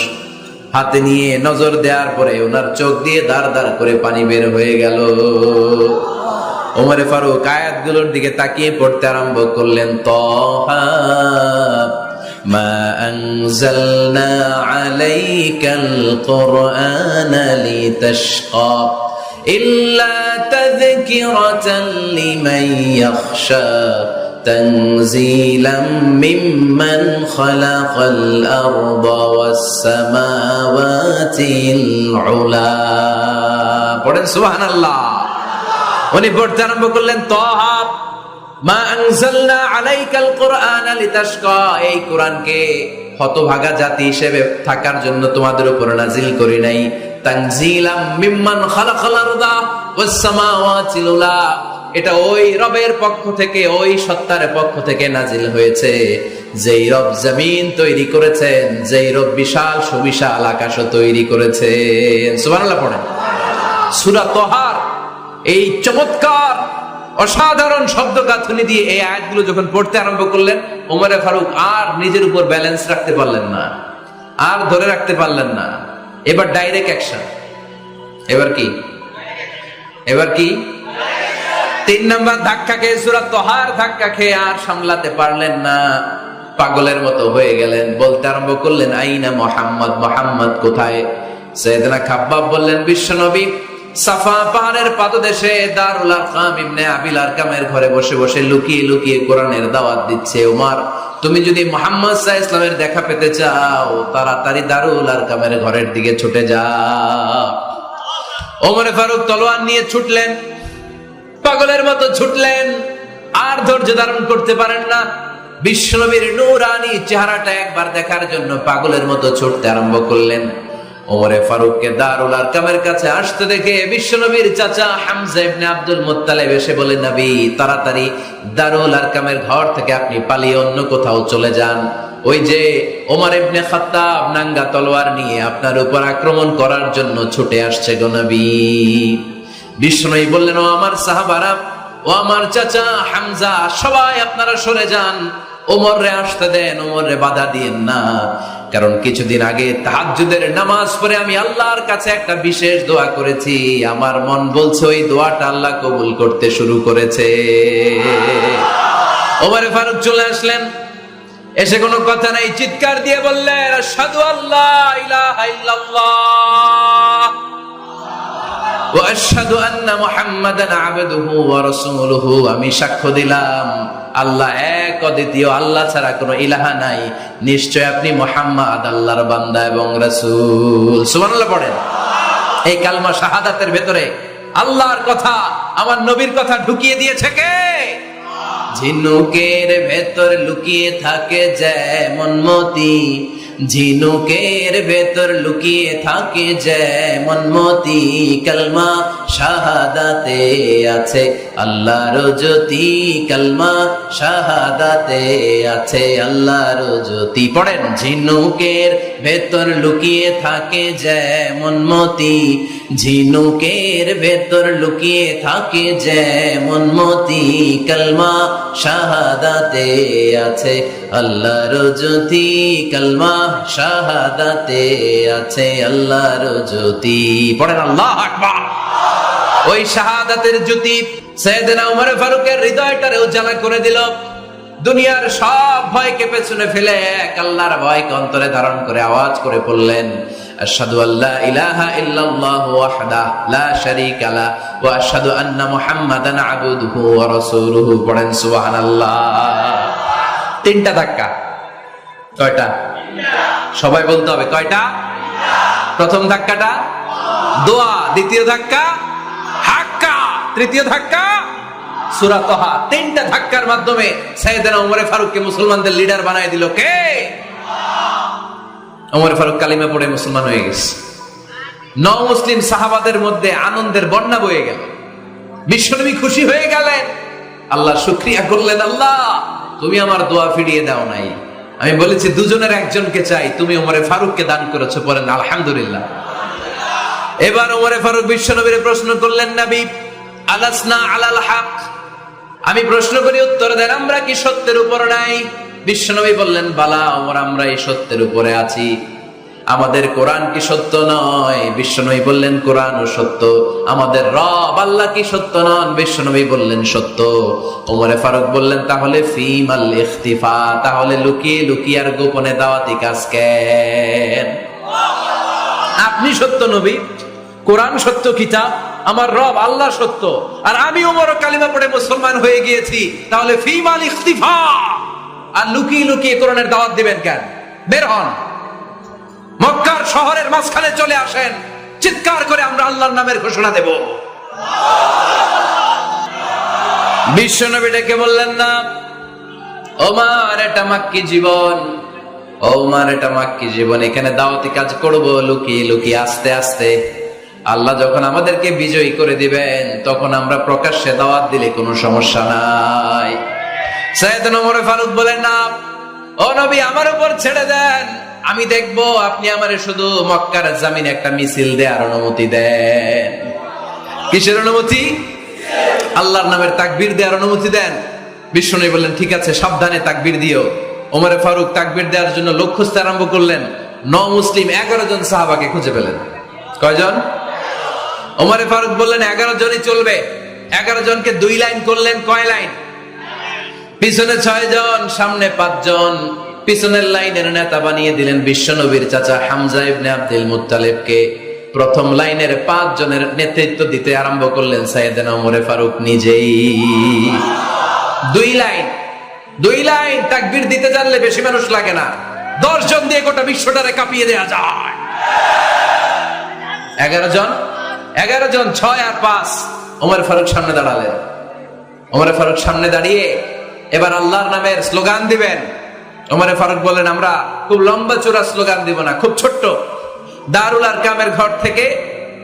হাতে নিয়ে নজর দেওয়ার পরে ওনার চোখ দিয়ে দাঁড় দাঁড় করে পানি বের হয়ে গেল। ওমর ফারুক আয়াতগুলোর দিকে তাকিয়ে পড়তে আরম্ভ করলেন। তাহা মা আনজালনা আলাইকাল কুরআনা লিতাশকা ইল্লা তাযকিরাতান লিমান ইয়াখশা তানজিলাম মিম্মান খালাকাল আরদা ওয়াস সামাওয়াতিল উলা। পড়েন সুবহানাল্লাহ। উনি পড়তে আরম্ভ করলেন, তাহা মা আনজালনা আলাইকাল কুরআনা লিতাশকা, এই কোরআনকে হতভাগা জাতি হিসেবে থাকার জন্য তোমাদের উপর নাজিল করি নাই। তানজিলাম মিম্মান খালাকাল আরদা ওয়াস সামাওয়াতিল উলা, এটা ওই রবের পক্ষ থেকে, ওই সত্তার পক্ষ থেকে নাজিল হয়েছে যেই রব জমিন তৈরি করেছেন, যেই রব বিশাল সুবিশাল আকাশও তৈরি করেছেন। সুবহানাল্লাহ পড়েন। সূরা তাহার এই চমৎকার অসাধারণ শব্দ গাঁথনি দিয়ে এই আয়াতগুলো যখন পড়তে আরম্ভ করলেন, ওমর ফারুক আর নিজের উপর ব্যালেন্স রাখতে পারলেন না, আর ধরে রাখতে পারলেন না। এবার ডাইরেক্ট অ্যাকশন। এবার কি? এবার কি? 3 নাম্বার ধাক্কা খেয়ে, সূরা তাহার ধাক্কা খেয়ে আর সামলাতে পারলেন না, পাগলের মতো হয়ে গেলেন। বলতে আরম্ভ করলেন, আইনা মুহাম্মদ, মুহাম্মদ কোথায়? সাইয়েদনা খাব্বাব বললেন, বিশ্বনবী সাফা পাহাড়ের পাদদেশে দারুল আরকাম ইবনে আবিল আরকামের ঘরে বসে বসে লুকিয়ে লুকিয়ে কোরআনের দাওয়াত দিচ্ছে। ওমর, তুমি যদি মুহাম্মদ সাল্লাল্লাহু আলাইহি ওয়াসাল্লামের দেখা পেতে চাও, তাড়াতাড়ি দারুল আরকামের ঘরের দিকে ছুটে যাও। ওমর ফারুক তলোয়ার নিয়ে ছুটলেন, পাগলের মতো ছুটলেন, আর ধৈর্য ধারণ করতে পারেন না। বিশ্বনবীর নূরানী চেহারাটা একবার দেখার জন্য পাগলের মতো ছুটতে আরম্ভ করলেন। ওমর ফারুককে দারুল আরকামের কাছে আসতে দেখে বিশ্বনবীর চাচা হামজা ইবনে আব্দুল মুত্তালিব এসে বলে, নবী তাড়াতাড়ি দারুল আরকামের ঘর থেকে আপনি পালিয়ে অন্য কোথাও চলে যান। ওই যে ওমর ইবনে খাত্তাব নাঙ্গা তলোয়ার নিয়ে আপনার উপর আক্রমণ করার জন্য ছুটে আসছে গো নবী। বিশ্বনবী বললেন, ও আমার সাহাবারা, ও আমার চাচা হামজা, সবাই আপনারা সরে যান, ওমরে আসতে দেন, ওমরে বাধা দিয়েন না। কারণ কিছুদিন আগে তাহাজ্জুদের নামাজ পড়ে আমি আল্লাহর কাছে একটা বিশেষ দোয়া করেছি, আমার মন বলছে ওই দোয়াটা আল্লাহ কবুল করতে শুরু করেছে। ওমর ফারুক চলে আসলেন, এসে কোনো কথা নাই, চিৎকার দিয়ে বললেন, আশহাদু আল্লা ইলাহা ইল্লাল্লাহ ওয়া আশহাদু আন্না মুহাম্মাদান আবদুহু ওয়া রাসূলুহু, আমি সাক্ষ্য দিলাম আল্লাহ এক, অদ্বিতীয়, আল্লাহ ছাড়া কোনো ইলাহা নাই, নিশ্চয় আপনি মুহাম্মদ আল্লাহর বান্দা এবং রাসূল। সুবহানাল্লাহ পড়েন। এই কালমা শাহাদাতের ভেতরে আল্লাহর কথা, আমার নবীর কথা ঢুকিয়ে দিয়েছে কে? ঝিনুকের ভেতর লুকিয়ে থাকে যেমন মতি, ঝিনুকের ভেতর লুকিয়ে থাকে যেমন মতি, কালমা শাহাদাতে আছে আল্লাহর জ্যোতি, কালমা শাহাদাতে আছে আল্লাহর জ্যোতি। পড়েন, ঝিনুকের ভেতর লুকিয়ে থাকে যেমন মতি, ঝিনুকের ভেতর লুকিয়ে থাকে যেমন মতি, কালমা শাহাদাতে আছে আল্লাহর জ্যোতি, কালমা শাহাদাতে আছে আল্লাহর জ্যোতি। পড়েন আল্লাহু আকবার। ওই শাহাদাতের জ্যোতি সাইয়েদনা ওমর ফারুকের হৃদয়টারে উজালা করে দিল। দুনিয়ার সব ভয়কে পেছনে ফেলে এক আল্লাহর ভয়কে অন্তরে ধারণ করে আওয়াজ করে বললেন, আশহাদু আল্লা ইলাহা ইল্লাল্লাহু ওয়াহদাহু লা শারীকা লাহু ওয়া আশহাদু আন্না মুহাম্মাদান আবদুহু ওয়া রাসূলুহু। পড়েন সুবহানাল্লাহ। তিনটা ধাক্কা। কয়টা? সবাই বলতে হবে কয়টা? প্রথম ধাক্কাটা দোয়া, দ্বিতীয় ধাক্কা হাক্কা, তৃতীয় ধাক্কা সূরা তাহা। তিনটা ধাক্কার মাধ্যমে সাইয়েদনা ওমর ফারুককে মুসলমানদের লিডার বানায় দিল কে? ওমর ফারুক কালিমা পড়ে মুসলমান হয়ে গেছে। মুসলিম সাহাবাদের মধ্যে আনন্দের বন্যা বয়ে গেল। বিশ্বনবী খুশি হয়ে গেলেন, আল্লাহ শুকরিয়া করলেন, আল্লাহ তুমি আমার দোয়া ফিরিয়ে দাও নাই। আমি বলেছি দুজনের একজনকে চাই, তুমি ওমরে ফারুককে দান করেছো। পড়েন আলহামদুলিল্লাহ। এবার ওমরে ফারুক বিশ্বনবীর প্রশ্ন করলেন, নবী আলাসনা আলাল হক, আমি প্রশ্ন করি উত্তর দেন, আমরা কি সত্যের উপর নাই? বিশ্বনবী বললেন, বালা ওমর, আমরা এই সত্যের উপরে আছি। আমাদের কোরআন কি সত্য নয়? বিশ্বনবী বললেন, কোরআনও সত্য। আমাদের রব আল্লাহ কি সত্য নন? বিশ্বনবী বললেন, সত্য। ওমরে ফারুক বললেন, তাহলে ফিমাল ইখতিফা, তাহলে লুকিয়ে লুকিয়ে আর গোপনে দাওয়াতি কাজ কেন? আপনি সত্য নবী, কোরআন সত্য কিতাব, আমার রব আল্লাহ সত্য, আর আমি ওমর কালিমা পড়ে মুসলমান হয়ে গিয়েছি, তাহলে ফিমাল ইখতিফা, আর লুকিয়ে লুকিয়ে কোরআনের দাওয়াত দিবেন কেন? বের হন, মক্কার শহরের মাঝখানে চলে আসেন, চিৎকার করে আমরা আল্লাহর নামের ঘোষণা দেব। বিশ্বনবী ডেকে বললেন, না ওমর, এটা মাক্কি জীবন, ওমর এটা মাক্কি জীবন, এখানে দাওয়াতি কাজ করব লুকিয়ে লুকিয়ে আস্তে আস্তে। আল্লাহ যখন আমাদেরকে বিজয়ী করে দিবেন তখন আমরা প্রকাশ্যে দাওয়াত দিলে কোনো সমস্যা নাই। সাইয়েদনা ওমর ফারুক বলেন, না ও নবী, আমার উপর ছেড়ে দেন, আমি দেখবো আপনি আমারে শুধু মক্কার জামিনে একটা মিছিল দেওয়ার অনুমতি দেন। কিসের অনুমতি? আল্লাহর নামের তাকবীর দেওয়ার অনুমতি দেন। বিশ্বনবী বললেন, ঠিক আছে, সাবধানে তাকবীর দিও। ওমর ফারুক তাকবীর দেওয়ার জন্য লোক খুঁজতে আরম্ভ করলেন। মুসলিম 11 জন সাহাবাকে খুঁজে পেলেন। কয়জন? ওমর ফারুক বললেন 11 জনই চলবে। 11 জনকে 2 লাইন করলেন। কয় লাইন? পিছনে 6 জন, সামনে 5 জন। পিছনের লাইনের নেতা বানিয়ে দিলেন বিশ্বনবীর চাচা হামজা ইবনে আব্দুল মুত্তালিবকে। প্রথম লাইনের 5 জনের নেতৃত্ব দিতে আরম্ভ করলেন সাইয়েদনা ওমর ফারুক নিজেই। 2 লাইন তাকবীর দিতে জানলে বেশি মানুষ লাগে না, 10 জন দিয়ে গোটা বিশ্বটারে কাঁপিয়ে দেয়া যায়। 11 জন, 6 আর 5। ওমর ফারুক সামনে দাঁড়ালেন। ওমর ফারুক সামনে দাঁড়িয়ে এবার আল্লাহর নামের স্লোগান দিবেন। ওমর ফারুক বলেন, আমরা খুব লম্বা চূড়া স্লোগান দিব না, খুব ছোট্ট, দারুল আরকামের ঘর থেকে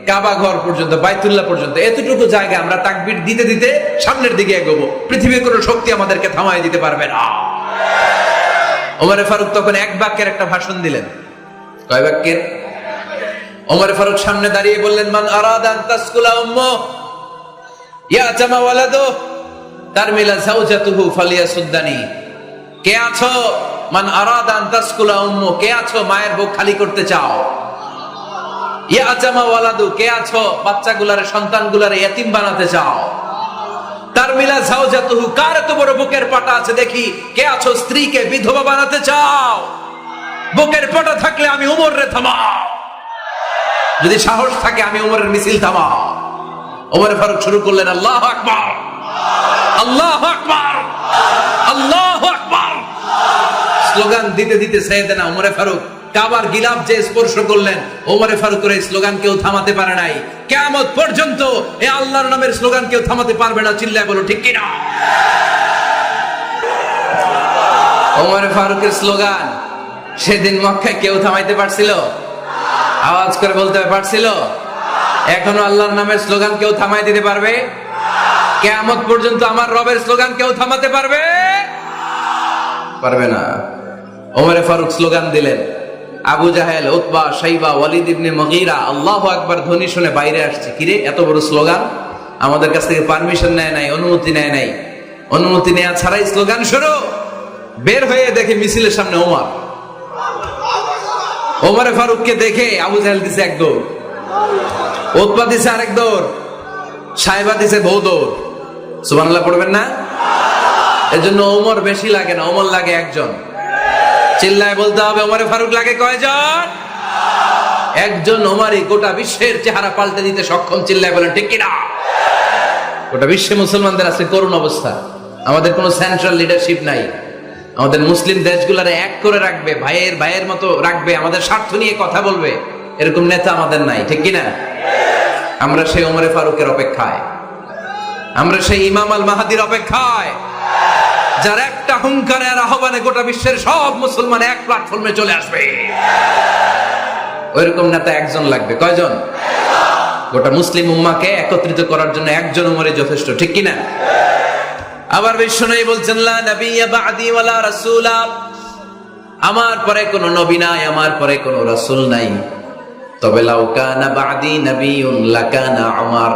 কাবা ঘর পর্যন্ত, বাইতুল্লাহ পর্যন্ত, এতটুকু জায়গা আমরা তাকবীর দিতে দিতে সামনের দিকে এগোবো, পৃথিবীর কোনো শক্তি আমাদেরকে থামায় দিতে পারবে না। ওমর ফারুক তখন 1 বাক্যের একটা ভাষণ দিলেন। কয় বাক্যের? ওমর ফারুক সামনে দাঁড়িয়ে বললেন, মান আরাদা আন তাসকুলা উম্মু ইয়াতামা ওয়ালাদু তারমিলা যাওজাতুহু ফালিয়াসুদ্দানি। কে আছো? মান আরাদা আন তাসকুলা উম্মু, কে আছো মায়ের বুক খালি করতে চাও? ইয়াতামা ওয়ালাদু, কে আছো বাচ্চাগুলারে, সন্তানগুলারে ইতিম বানাতে চাও? তারমিলা যাওজাতুহু, কার এত বড় বুকের পাটা আছে দেখি, কে আছো স্ত্রীকে বিধবা বানাতে চাও? বুকের পাটা থাকলে আমি ওমরে থামাও, যদি সাহস থাকে আমি ওমরের মিছিল থামাও। ওমর ফারুক শুরু করলেন, আল্লাহু আকবার, আল্লাহু আকবার, আল্লাহু আকবার। স্লোগান দিতে দিতে সাইয়েদনা ওমর ফারুক কাবার গিলাফ যে স্পর্শ করলেন, ওমর ফারুকের এই স্লোগান কেউ থামাতে পারে নাই। কিয়ামত পর্যন্ত এই আল্লাহর নামের স্লোগান কেউ থামাতে পারবে না। চিল্লায় বলো ঠিক কিনা? ওমর ফারুকের স্লোগান সেদিন মক্কায় কেউ থামাইতে পারছিল? আওয়াজ করে বলতে পারছিল? এখনো আল্লাহর নামের স্লোগান কেউ থামাই দিতে পারবে? কিয়ামত পর্যন্ত আমার রবের স্লোগান কেউ থামাতে পারবে? পারবে না। ওমরে ফারুক স্লোগান দিলেন, আবু জাহেল, উতবা, শাইবা, ওয়ালিদ ইবনে মুগীরা আল্লাহু আকবার ধ্বনি শুনে বাইরে আসছে। কিরে, এত বড় স্লোগান, আমাদের কাছ থেকে পারমিশন নেয় নাই, অনুমতি নেয় নাই। অনুমতি নেওয়া ছাড়াই স্লোগান শুরু। বের হয়ে দেখে মিছিলের সামনে ওমর। ওমরে ফারুককে দেখে আবু জাহেল দিছে এক দৌড়, উতবা দিছে আরেক দৌড়, শাইবা দিছে বহু দৌড়। সুবহানাল্লাহ পড়বেন না? এজন্য ওমর বেশি লাগে না, ওমর লাগে একজন। চিল্লায় বলতে হবে, ওমরে ফারুক লাগে কয়জন? একজন। ওমরই গোটা বিশ্বের চেহারা পাল্টে দিতে সক্ষম। চিল্লায় বলেন ঠিক কিনা? গোটা বিশ্বে মুসলমানদের আছে করুণ অবস্থা। আমাদের কোনো সেন্ট্রাল লিডারশিপ নাই। আমাদের মুসলিম দেশগুলোরে এক করে রাখবে, ভাইয়ের ভাইয়ের মতো রাখবে, আমাদের স্বার্থ নিয়ে কথা বলবে, এরকম নেতা আমাদের নাই। ঠিক কিনা? আমরা সেই ওমরে ফারুকের অপেক্ষায়, আমরা সেই ইমাম আল মাহাদির অপেক্ষায়, যার একটা হুঙ্কারের আহ্বানে গোটা বিশ্বের সব মুসলমান এক প্ল্যাটফর্মে চলে আসবে। ওইরকম নেতা একজন লাগবে। কয়জন? গোটা মুসলিম উম্মাহকে একত্রিত করার জন্য একজন উমরই যথেষ্ট। ঠিক কিনা? আবার বিশ্বনবী বলছেন, লা নাবিয়্যা বা'দি ওয়ালা রাসূলা, আমার পরে কোনো নবী নাই, আমার পরে কোনো রাসূল নাই। তবে লাউ কানা বা'দি নাবিয়্যুন লাকানা উমর,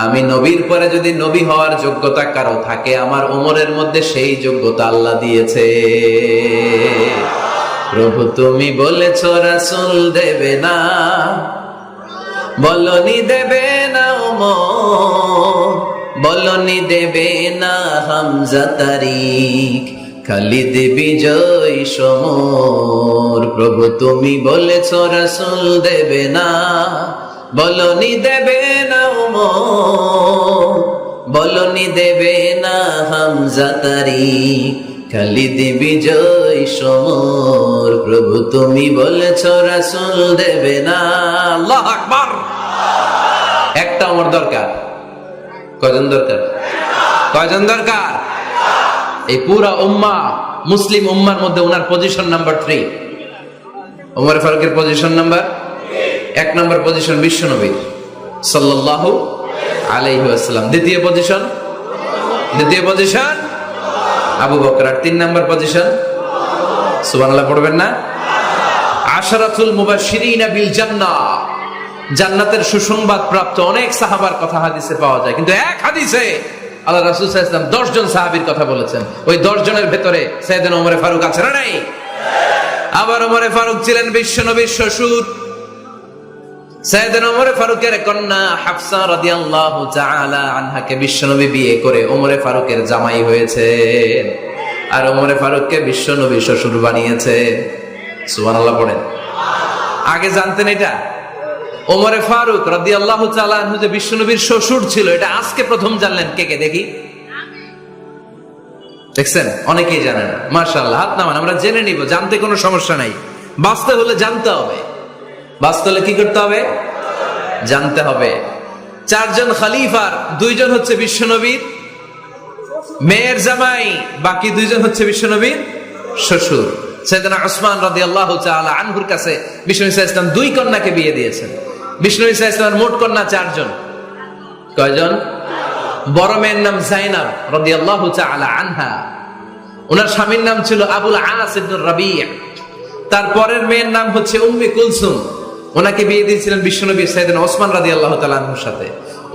আমি নবীর পরে যদি নবী হওয়ার যোগ্যতা কারো থাকে, আমার ওমরের মধ্যে সেই যোগ্যতা আল্লাহ দিয়েছে। প্রভু তুমি বলেছো রাসূল দেবে না, বলনি দেবে না ওমর, বলনি দেবে না হামজা তারিক, খালিদ বিজয় সমর। প্রভু তুমি বলেছো রাসূল দেবে না, বলনি দেবে না ওমর, বলনি দেবে না হামজা তারিক, খালিদ বিজয় সমর। প্রভু তুমি বলেছো রাসূল দেবে না। আল্লাহু আকবার। একটা ওমর দরকার। কয়জন দরকার? কয়জন দরকার? এই পুরা উম্মাহ, মুসলিম উম্মার মধ্যে ওনার পজিশন নাম্বার 3। ওমর ফারুকের পজিশন নাম্বার 1 নম্বর পজিশন বিশ্বনবীর সাল্লাল্লাহু আলাইহি ওয়াসাল্লাম। দ্বিতীয় পজিশন আবু বকর। আর 3 নম্বর পজিশন সুবহানাল্লাহ পড়বেন না? আশরাতুল মুবাশশিরিনা বিল জান্নাহ, জান্নাতের সুসংবাদ প্রাপ্ত অনেক সাহাবার কথা হাদিসে পাওয়া যায়, কিন্তু এক হাদিসে আল্লাহ রাসূল সাল্লাল্লাহু আলাইহি ওয়াসাল্লাম 10 জন সাহাবীর কথা বলেছেন। ওই 10 জনের ভেতরে সাইয়েদনা ওমর ফারুক আছে না নাই? আবার ওমর ফারুক ছিলেন বিশ্বনবীর শ্বশুর। সাইয়েদনা ওমর ফারুকের কন্যা হাফসা রাদিয়াল্লাহু তাআলা আনহাকে বিশ্বনবী বিয়ে করে ওমর ফারুকের জামাই হয়েছেন, আর ওমর ফারুককে বিশ্বনবী শ্বশুর বানিয়েছে। সুবহানাল্লাহ পড়েন। আগে জানতেন এটা? ওমর ফারুক রাদিয়াল্লাহু তাআলা আনহু যে বিশ্বনবীর শ্বশুর ছিল, এটা আজকে প্রথম জানলেন। কে কে দেখি? দেখছেন? অনেকেই জানে না। মাশাআল্লাহ, হাত নামান, আমরা জেনে নিব। জানতে কোনো সমস্যা নাই। বাঁচতে হলে জানতে হবে। বাঁচতে হলে কি করতে হবে? জানতে হবে। 4 জন খলিফার 2 জন হচ্ছে বিশ্বনবীর মেয়ের জামাই, বাকি 2 জন হচ্ছে বিশ্বনবীর শ্বশুর। সাইয়েদনা উসমান রাদিয়াল্লাহু তাআলা আনহুর কাছে বিশ্বনবী সাল্লাল্লাহু আলাইহি ওয়াসাল্লাম 2 কন্যাকে বিয়ে দিয়েছেন। বিশ্বনবী সাল্লাল্লাহু আলাইহি ওয়াসাল্লামের মোট কন্যা 4 জন। কয়জন? বড় মেয়ের নাম যায়েনব রাদিয়াল্লাহু তাআলা আনহা, ওনার স্বামীর নাম ছিল আবুল আস ইবনে রাবি'। তারপরের মেয়ের নাম হচ্ছে উম্মে কুলসুম, ওনাকে বিয়ে দিয়েছিলেন বিশ্বনবী সাইয়েদনা ওসমান রাদিয়াল্লাহু তাআলা আনহুর সাথে।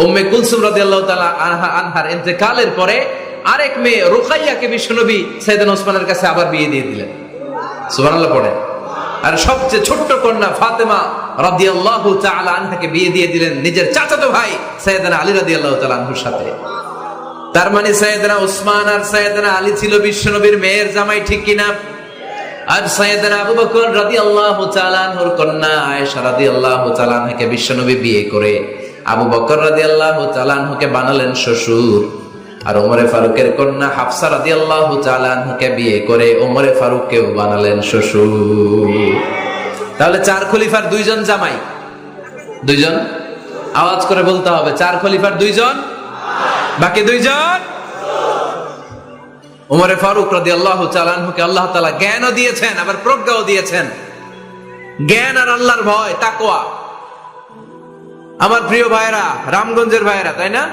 উম্মে কুলসুম রাদিয়াল্লাহু তাআলা আনহার ইন্তেকালের পরে আরেক মেয়ে রুকাইয়াকে বিশ্বনবী সাইয়েদনা ওসমানের কাছে আবার বিয়ে দিয়ে দিলেন। সুবহানাল্লাহ পড়ে। আর সবচেয়ে ছোট্ট কন্যা ফাতেমা রাদিয়াল্লাহু তাআলা আনহাকে বিয়ে দিয়ে দিলেন নিজের চাচাতো ভাই সাইয়েদনা আলী রাদিয়াল্লাহু তাআলা আনহুর সাথে। তার মানে সাইয়েদনা ওসমান আর সাইয়েদনা আলী ছিল বিশ্বনবীর মেয়ের জামাই, ঠিক কিনা? আর সাইয়েদনা আবু বকর রাদিয়াল্লাহু তাআলা আনহুর কন্যা আয়েশা রাদিয়াল্লাহু তাআলা আনহাকে বিশ্বনবী বিয়ে করে আবু বকর রাদিয়াল্লাহু তাআলা আনহুকে বানালেন শ্বশুর। আর ওমর ফারুকের কন্যা হাফসা রাদিয়াল্লাহু তাআলা আনহাকে বিয়ে করে ওমর ফারুককেও বানালেন শ্বশুর। তাহলে 4 খলিফার 2 জন জামাই। 2 জন? আওয়াজ করে বলতে হবে, 4 খলিফার 2 জন, বাকি 2 জন। উমরে ফারুক রাদিয়াল্লাহু তাআলা আনহুকে আল্লাহ তাআলা জ্ঞানও দিয়েছেন, আবার প্রজ্ঞাও দিয়েছেন। জ্ঞান আর আল্লাহর ভয়, তাকওয়া। আমার প্রিয় ভাইরা, রামগঞ্জের ভাইরা, তাই না?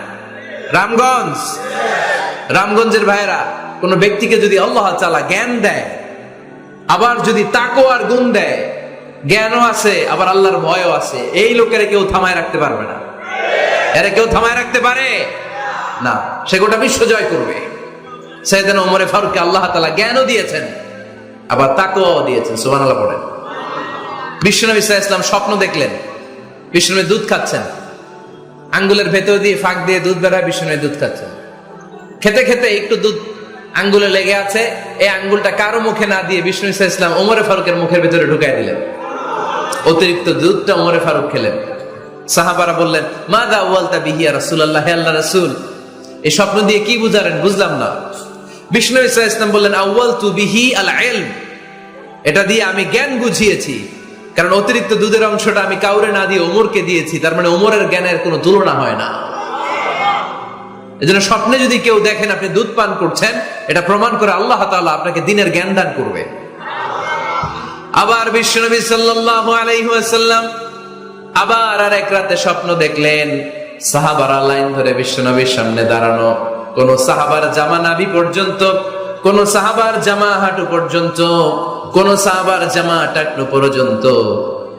রামগঞ্জের ভাইরা, কোন ব্যক্তিকে যদি আল্লাহ তাআলা জ্ঞান দেয়, আবার যদি তাকওয়ার গুণ দেয়, জ্ঞানও আছে আবার আল্লাহর ভয়ও আছে, এই লোকের কেউ থামায় রাখতে পারবে না। এরা কেউ থামায় রাখতে পারে না, সে গোটা বিশ্ব জয় করবে। সাইয়েদনা ওমরে ফারুককে আল্লাহ তাআলা জ্ঞানও দিয়েছেন, আবার তাকওয়াও দিয়েছেন। সুবহানাল্লাহ পড়েন। বিশ্বনবী সাল্লাল্লাহু আলাইহি ওয়াসাল্লাম স্বপ্ন দেখলেন, বিশ্বনবী দুধ খাচ্ছেন, আঙ্গুলের ভেতর দিয়ে ফাঁক দিয়ে দুধ বের হয়, বিশ্বনবী দুধ খাচ্ছেন। খেতে খেতে একটু দুধ আঙ্গুলে লেগে আছে, এই আঙ্গুলটা কারো মুখে না দিয়ে বিশ্বনবী সাল্লাল্লাহু আলাইহি ওয়াসাল্লাম ওমরে ফারুকের মুখের ভেতরে ঢুকাই দিলেন। অতিরিক্ত দুধটা ওমরে ফারুক খেলেন। সাহাবারা বললেন, মাযা ওয়ালতা বিহি ইয়া রাসূলুল্লাহ, হে আল্লাহর রাসূল, এই স্বপ্ন দিয়ে কি বুঝালেন? বুঝলাম না। বিশ্বনবী সাল্লাল্লাহু আলাইহি ওয়াসাল্লাম বললেন, আউয়ালতু বিহি আল ইলম, এটা দিয়ে আমি জ্ঞান বুঝিয়েছি, কারণ অতিরিক্ত দুধের অংশটা আমি কাউরে না দিয়ে ওমরকে দিয়েছি, তার মানে ওমরের জ্ঞানের কোনো তুলনা হয় না। এজন্য স্বপ্নে যদি কেউ দেখেন আপনি দুধ পান করছেন, এটা প্রমাণ করে আল্লাহ তাআলা আপনাকে দ্বীনের জ্ঞান দান করবে। আবার বিশ্বনবী সাল্লাল্লাহু আলাইহি ওয়াসাল্লাম আবার আরেক রাতে স্বপ্ন দেখলেন, সাহাবারা লাইন ধরে বিশ্বনবীর সামনে দাঁড়ানো, কোন সাহাবার জামা নাভি পর্যন্ত, কোন সাহাবার জামা হাঁটু পর্যন্ত, কোন সাহাবার জামা টাকনু পর্যন্ত,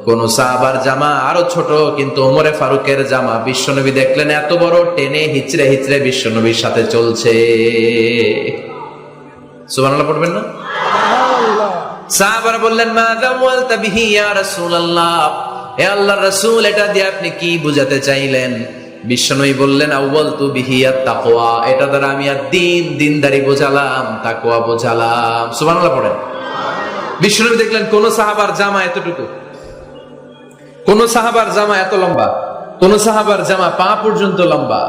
কোন সাহাবার জামা আরো ছোট, কিন্তু ওমরে ফারুকের জামা বিশ্বনবী দেখলেন এত বড়, টেনে হিচড়ে হিচড়ে বিশ্বনবীর সাথে চলছে। সুবহানাল্লাহ পড়বেন না? সাহাবারা বললেন, মাযা ওয়ালতা বিহি ইয়া রাসূলুল্লাহ, হে আল্লাহর রাসূল, এটা দিয়ে আপনি কি বুঝাতে চাইলেন? বিশ্বনবী বললেন, আউয়ালতু বিহি আত তাকওয়া, এটা দ্বারা আমি দ্বীন, দ্বীনদারি বোঝালাম, তাকওয়া বোঝালাম। সুবহানাল্লাহ পড়েন। বিশ্বনবী দেখলেন কোন সাহাবার জামা এতটুকু, কোন সাহাবার জামা এত লম্বা, কোন সাহাবার জামা পা পর্যন্ত লম্বা।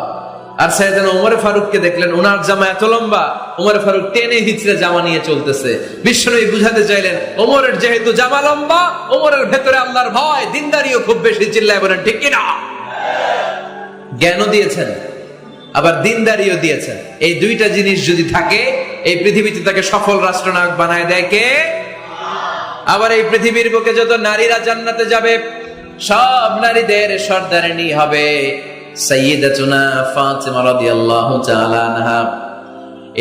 আর সাইয়েদনা ওমর ফারুককে দেখলেন, ওনার জামা এত লম্বা, ওমর ফারুক টেনে হিচড়ে জামা নিয়ে চলতেছে। বিশ্বনবী বুঝাতে চাইলেন, ওমরের যেহেতু জামা লম্বা, ওমরের ভেতরে আল্লাহর ভয়, দ্বীনদারিও খুব বেশি। চিল্লায় বলেন ঠিক কিনা? জ্ঞানও দিয়েছেন, আবার দ্বীনদারিও দিয়েছেন। এই দুইটা জিনিস যদি থাকে, এই পৃথিবীতে তাকে সফল রাষ্ট্রনায়ক বানায় দেয় কে? আবার এই পৃথিবীর বুকে যত নারীরা জান্নাতে যাবে, সব নারীদের সর্দারিনী হবে সাইয়্যিদাতুনা ফাতিমা রাদিয়াল্লাহু তাআলা আনহা।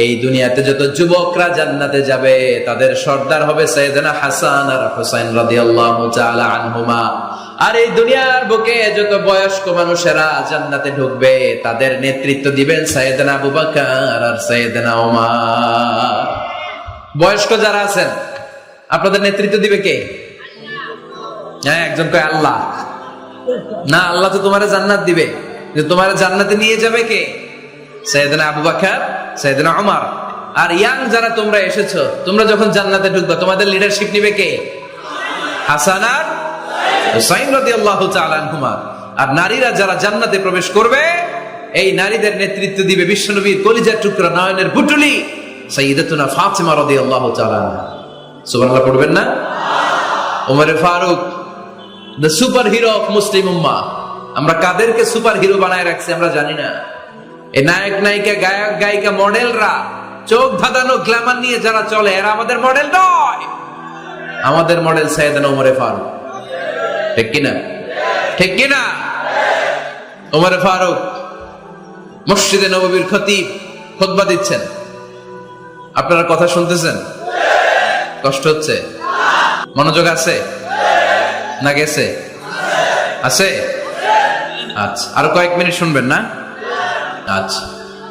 এই দুনিয়াতে যত যুবকরা জান্নাতে যাবে, তাদের সর্দার হবে সাইয়েদনা হাসান আর হুসাইন রাদিয়াল্লাহু তাআলা আনহুমা। আর এই দুনিয়ার বুকে যত বয়স্ক মানুষেরা জান্নাতে ঢুকবে, তাদের নেতৃত্ব দিবেন সাইয়েদনা আবু বকর আর সাইয়েদনা ওমর। বয়স্ক যারা আছেন, আপনাদের নেতৃত্ব দিবে কে? হ্যাঁ, একজন কয় আল্লাহ। না, আল্লাহ তো তোমার জান্নাত দিবে, তোমার জান্নাতে নিয়ে যাবে কে? সাইয়েদনা আবু বকর, সাইয়েদনা ওমর। আর ইয়াং যারা তোমরা এসেছো, তোমরা যখন জান্নাতে ঢুকবে, তোমাদের লিডারশিপ নিবে কে? হাসান আর হুসাইন রাদিয়াল্লাহু তাআলা আনহুমা। আর নারীরা যারা জান্নাতে প্রবেশ করবে, এই নারীদের নেতৃত্ব দিবে বিশ্বনবীর কলিজার টুকরা, নয়নের পুটুলি সাইয়্যিদাতুনা ফাতিমা রাদিয়াল্লাহু তাআলা আনহা। সুবহানাল্লাহ পড়বেন না? Omar Farooq, the super hero of Muslim ummah. আমরা কাদেরকে সুপার হিরো বানায় রাখছি আমরা জানি না। এই নায়ক নায়িকা, গায়ক গায়িকা, মডেলরা, চোখ ধাঁধানো গ্ল্যামার নিয়ে যারা চলে, এরা আমাদের মডেল নয়। আমাদের মডেল সাইয়েদনা ওমর ফারুক। ঠিক কিনা? ঠিক কিনা? ওমর ফারুক মসজিদে নববীর খতিব, খুতবা দিচ্ছেন। আপনারা কথা শুনতেছেন? কষ্ট হচ্ছে? মনোযোগ আছে না গেছে? আছে? আচ্ছা, আরো কয়েক মিনিট শুনবেন না? আচ্ছা।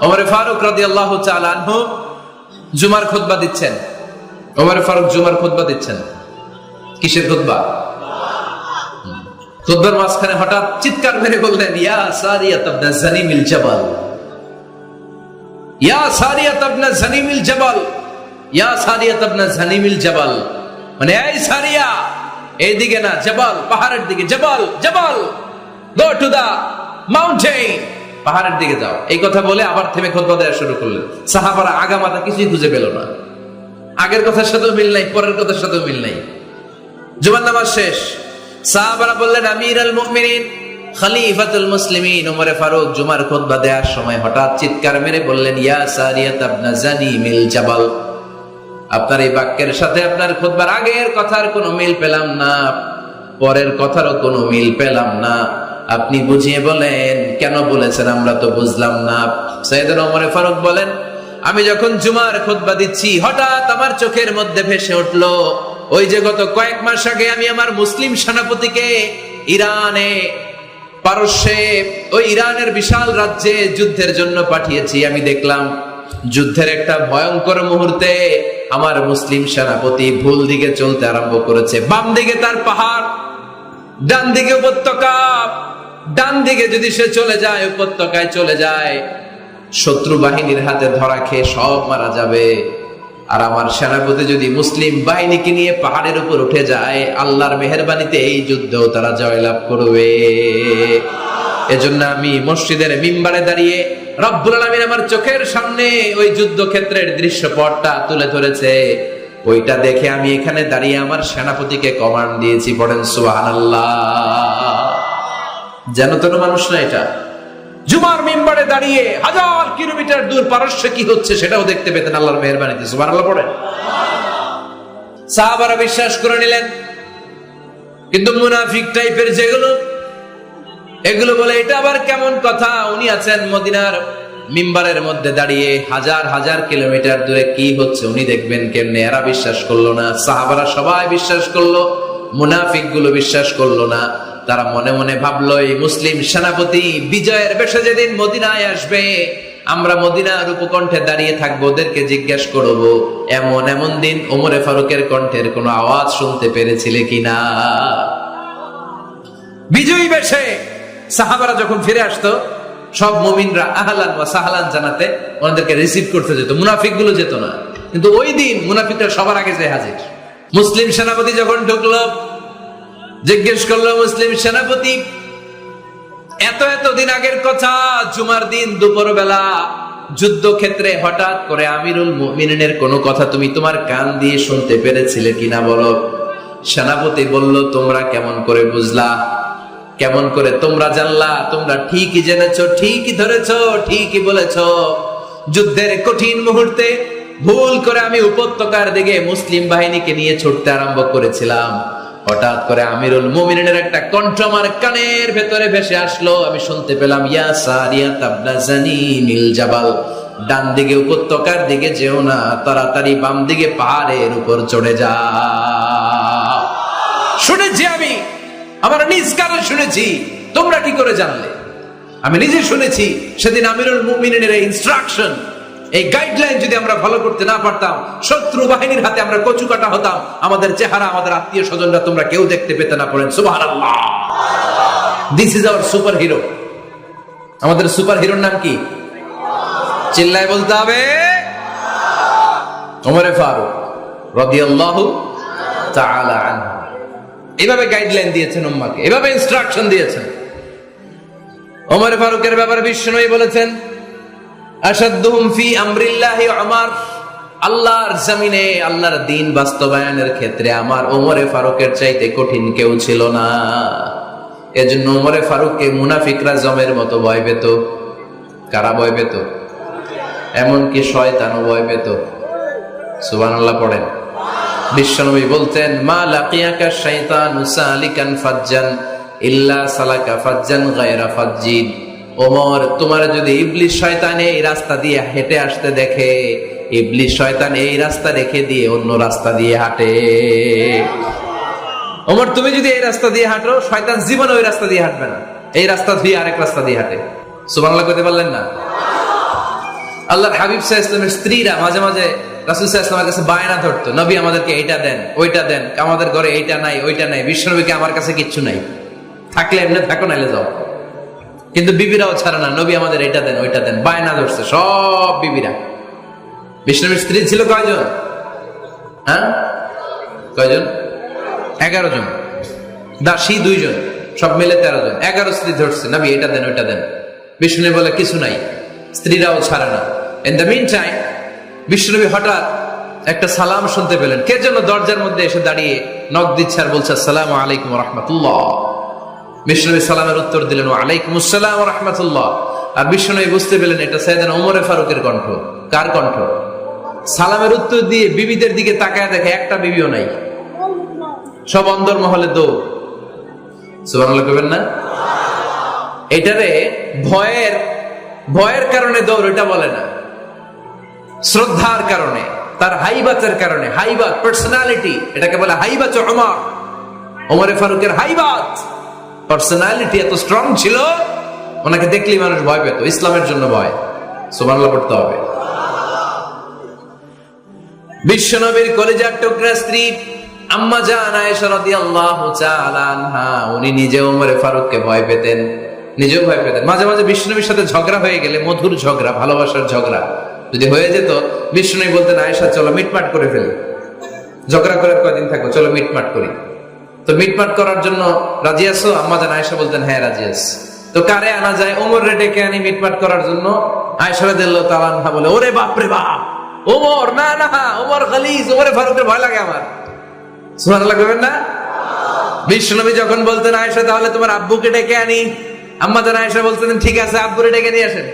ওমর ফারুক রাদিয়াল্লাহু তাআলা আনহু জুমার খুতবা দিচ্ছেন। ওমর ফারুক জুমার খুতবা দিচ্ছেন। কিসের খুতবা? খুতবার মাঝখানে হঠাৎ চিৎকার মেরে বললেন, ইয়া সারিয়াত ইবনে জানিমিল জাবাল, ইয়া সারিয়াত ইবনে জানিমিল জাবাল, ইয়া সারিয়াত ইবনে জানিমিল জাবাল। মানে এই সারিয়া, এইদিকে না, জাবাল পাহাড়ের দিকে, জাবাল জাবাল, গো টু দা মাউন্টেন, পাহাড়ের দিকে যাও। এই কথা বলে আবার থেমে খুতবা দেওয়া শুরু করলেন। সাহাবারা আগামাথা কিছুই খুঁজে পেল না। আগের কথার সাথেও মিল নাই, পরের কথার সাথেও মিল নাই। জুমার নামাজ শেষ। সাহাবারা বললেন, আমিরুল মুমিনিন, খলিফাতুল মুসলিমিন ওমর ফারুক জুমার খুতবা দেওয়ার সময় হঠাৎ চিৎকার মেরে বললেন, ইয়া সারিয়াত ইবনে জানিমিল জাবাল, আপনার এই বাক্যের সাথে আপনার খুতবার আগের কথার কোনো মিল পেলাম না, পরের কথারও কোনো মিল পেলাম না, আপনি বুঝিয়ে বলেন কেন বলেছেন, আমরা তো বুঝলাম না। সাইয়েদনা ওমর ফারুক বলেন, আমি যখন জুমার খুতবা দিচ্ছি হঠাৎ আমার চোখের মধ্যে ভেসে উঠলো ওই যে গত কয়েক মাস আগে আমি আমার মুসলিম সেনাপতিকে ইরানে, পারস্যে, ওই ইরানের বিশাল রাজ্যে যুদ্ধের জন্য পাঠিয়েছি। আমি দেখলাম যুদ্ধের একটা ভয়ঙ্কর মুহূর্তে আমার মুসলিম সেনাপতি ভুল দিকে চলতে আরম্ভ করেছে। বাম দিকে তার পাহাড়, ডান দিকে উপত্যকা। ডান দিকে যদি সে চলে যায়, উপত্যকায় চলে যায়, শত্রু বাহিনীর হাতে ধরা খেয়ে সব মারা যাবে। আর আমার সেনাপতি যদি মুসলিম বাহিনীকে নিয়ে পাহাড়ের উপর উঠে যায়, আল্লাহর মেহেরবানিতে এই যুদ্ধেও তারা জয়লাভ করবে। এজন্য আমি মসজিদের মিম্বারে দাঁড়িয়ে রব্বুল আলামিন আমার চোখের সামনে ওই যুদ্ধক্ষেত্রের দৃশ্যপটটা তুলে ধরেছে, ওইটা দেখে আমি এখানে দাঁড়িয়ে আমার সেনাপতিকে কমান্ড দিয়েছি। পড়েন সুবহানাল্লাহ। যেন তেন মানুষ না, এটা জুমার মিম্বারে দাঁড়িয়ে হাজার কিলোমিটার দূর পারস্যে কি হচ্ছে সেটাও দেখতে পেতেন আল্লাহর মেহেরবানিতে। সুবহানাল্লাহ পড়েন। সাহাবারা বিশ্বাস করে নিলেন, কিন্তু মুনাফিক টাইপের যেগুলো, এগুলো বলে এটা আবার কেমন কথা, উনি আছেন মদিনার মিম্বারের মধ্যে দাঁড়িয়ে, হাজার হাজার কিলোমিটার দূরে কি হচ্ছে উনি দেখবেন কেমনে। এরা বিশ্বাস করলো না, সাহাবারা সবাই বিশ্বাস করলো, মুনাফিক গুলো বিশ্বাস করলো না। তারা মনে মনে ভাবলো, এই মুসলিম সেনাপতি বিজয়ের বেশে যেদিন মদিনায় আসবে, আমরা মদিনার উপকণ্ঠে দাঁড়িয়ে থাকবো, ওদেরকে জিজ্ঞেস করবো এমন এমন দিন ওমরে ফারুকের কণ্ঠের কোনো আওয়াজ শুনতে পেরেছিলে কিনা। বিজয়ী বেশে সাহাবারা যখন ফিরে আসতো, সব মুমিনরা আহলান ওয়া সাহলান জানাতে ওনাদেরকে রিসিভ করতে যেত, মুনাফিক গুলো যেত না। কিন্তু ওই দিন মুনাফিকরা সবার আগে যে হাজির। মুসলিম সেনাপতি যখন ঢুকলো, জিজ্ঞেস করলো, মুসলিম সেনাপতি এত দিন আগের কথা, জুমার দিন দুপুর বেলা যুদ্ধক্ষেত্রে হঠাৎ করে আমিরুল মুমিনিনের কোনো কথা তুমি তোমার কান দিয়ে শুনতে পেরেছিলে কিনা বলো। সেনাপতি বলল, তোমরা কেমন করে বুঝলা, কেমন করে তোমরা জানলা? তোমরা ঠিকই জেনেছো, ঠিকই ধরেছো, ঠিকই বলেছো। যুদ্ধের কঠিন মুহূর্তে ভুল করে আমি উপত্যকার দিকে মুসলিম বাহিনীকে নিয়ে ছুটতে আরম্ভ করেছিলাম। হঠাৎ করে আমিরুল মুমিনিনের একটা কণ্ঠ আমার কানের ভেতরে ভেসে আসলো। আমি শুনতে পেলাম, ইয়া সারিয়াত ইবনে জানিমিল জাবাল, ডান দিকে উপত্যকার দিকে যেও না, তাড়াতাড়ি বাম দিকে পাহাড়ের উপর চড়ে যাও। শুনেছি আমি, আমার নিজ কানে শুনেছি। তোমরা কি করে জানলে? আমি নিজে শুনেছি। সেদিন আমিরুল মুমিনিনের এই ইনস্ট্রাকশন, এই গাইডলাইন যদি আমরা ফলো করতে না পারতাম, শত্রু বাহিনীর হাতে আমরা কচু কাটা হতাম। আমাদের চেহারা, আমাদের আত্মীয় স্বজনরা তোমরা কেউ দেখতে পেতে না। পড়েন সুবহানাল্লাহ। This is our super hero. আমাদের সুপার হিরোর নাম কি? চিল্লায় বলতে হবে, ওমর ফারুক রাদিয়াল্লাহু তাআলা আনহু। এভাবে গাইডলাইন দিয়েছেন উম্মাহকে, এভাবে ইনস্ট্রাকশন দিয়েছেন। ওমর ফারুকের ব্যাপারে বিশ্বনবী বলেছেন, আশাদ্দুহুম ফি আমরিল্লাহি উমর, আল্লাহর জমিনে আল্লাহর দ্বীন বাস্তবায়নের ক্ষেত্রে আমার ওমরে ফারুকের চাইতে কঠিন কেউ ছিল না। এজন্য ওমরে ফারুককে মুনাফিকরা জমের মতো ভয় পেত। কারা ভয় পেত? এমনকি শয়তানও ভয় পেত। সুবহানাল্লাহ পড়েন। বিশ্বনবী বলতেন, মা লাকিয়াকা শাইতানু সালিকান ফাজ্জান ইল্লা সালাকা ফাজ্জান গায়রা ফাজ্জিন। ওমর, তোমার যদি ইবলিস শয়তান এই রাস্তা দিয়ে হেঁটে আসতে দেখে, ইবলিস শয়তান এই রাস্তা রেখে দিয়ে অন্য রাস্তা দিয়ে হাঁটে। ওমর, তুমি যদি এই রাস্তা দিয়ে হাঁটো, শয়তান জীবনে ওই রাস্তা দিয়ে হাঁটবে না, এই রাস্তা ধুয়ে আরেক রাস্তা দিয়ে হাঁটে। সুবহানাল্লাহ কইতে পারলেন না? আল্লাহর হাবিব সাল্লাল্লাহু আলাইহি ওয়াসাল্লামের স্ত্রীরা মাঝে মাঝে রাসূল সাল্লাল্লাহু আলাইহি ওয়াসাল্লামের কাছে বায়না ধরতো, নবী আমাদেরকে এইটা দেন, ওইটা দেন, আমাদের ঘরে এইটা নাই, ওইটা নাই। বিশ্বনবীকে, আমার কাছে কিচ্ছু নাই, থাকলে এমনি থাকো, নাইলে যাও। কিন্তু বিবিরাও ছাড়ে না, নবী আমাদের এটা দেন, ওইটা দেন, বায়না ধরছে সব বিবিরা। বিষ্ণুবীর স্ত্রী ছিল কয়জন? হ্যাঁ, কয়জন? 11 জন। দাসী 2 জন, সব মিলে 13 জন। 11 স্ত্রী ধরছে, নবী এটা দেন, ওইটা দেন। বিষ্ণু বলে কিছু নাই, স্ত্রীরাও ছাড়ে না। ইন দ্য মিন টাইম বিষ্ণুনবী হঠাৎ একটা সালাম শুনতে পেলেন। কে যেন দরজার মধ্যে এসে দাঁড়িয়ে নক দিচ্ছে আর বলছে, আসসালামু আলাইকুম ওয়া রাহমাতুল্লাহ। বিশ্বনবী সালামের উত্তর দিলেন ওয়া আলাইকুমুস সালাম ওয়া রাহমাতুল্লাহ। আর বিশ্বনবী বুঝতে পেলেন এটা সাইয়েদনা ওমর ফারুকের কণ্ঠ। কার কণ্ঠ? সালামের উত্তর দিয়ে বিবিদের দিকে তাকায় দেখে একটা বিবিও নাই, সব অন্দর মহলে দৌড়। সুবহানাল্লাহ কইবেন না? এটারে ভয়ের কারণে দৌড় এটা বলে না, শ্রদ্ধার কারণে, তার হাইবাতের কারণে, হাইবাত পার্সোনালিটি, এটাকে বলে হাইবাত ওমর। ওমর ফারুকের হাইবাত পার্সোনালিটি এত স্ট্রং ছিল, ওনাকে দেখলেই মানুষ ভয় পেত। ইসলামের জন্য ভয়। সুবহানাল্লাহ পড়তে হবে। বিশ্বনবীর কলিজার টুকরা স্ত্রী আম্মা জান আয়েশা রাদিয়াল্লাহু তাআলা আনহা, উনি নিজে ওমর ফারুককে ভয় পেতেন, নিজেও ভয় পেতেন। মাঝে মাঝে বিশ্বনবীর সাথে ঝগড়া হয়ে গেলে, মধুর ঝগড়া, ভালোবাসার ঝগড়া যদি হয়ে যেত, বিশ্বনবী বলতেন আয়েশা চলো মিটমাট করে ফেলি, ঝগড়া করে কয়দিন থাকবো, চলো মিটমাট করি। তো মিটমাট করার জন্য রাজি আছো? আম্মা জান আয়েশা বলতেন হ্যাঁ রাজি আছি। তো কারে আনা যায়? ওমর রে ডেকে আনি মিটমাট করার জন্য। আয়েশা রাদিয়াল্লাহু তাআলা আনহা বলে ওরে বাপ রে বাপ, ওমর না না, ওমর গালিজ, ওমরে ফারুকের ভয় লাগে আমার। সুবহানাল্লাহ কইবেন না? বিশ্বনবী যখন বলতেন আয়েশা তাহলে তোমার আব্বুকে ডেকে আনি, আম্মা জান আয়েশা বলতেন ঠিক আছে আব্বুরে ডেকে নিয়ে আসেন।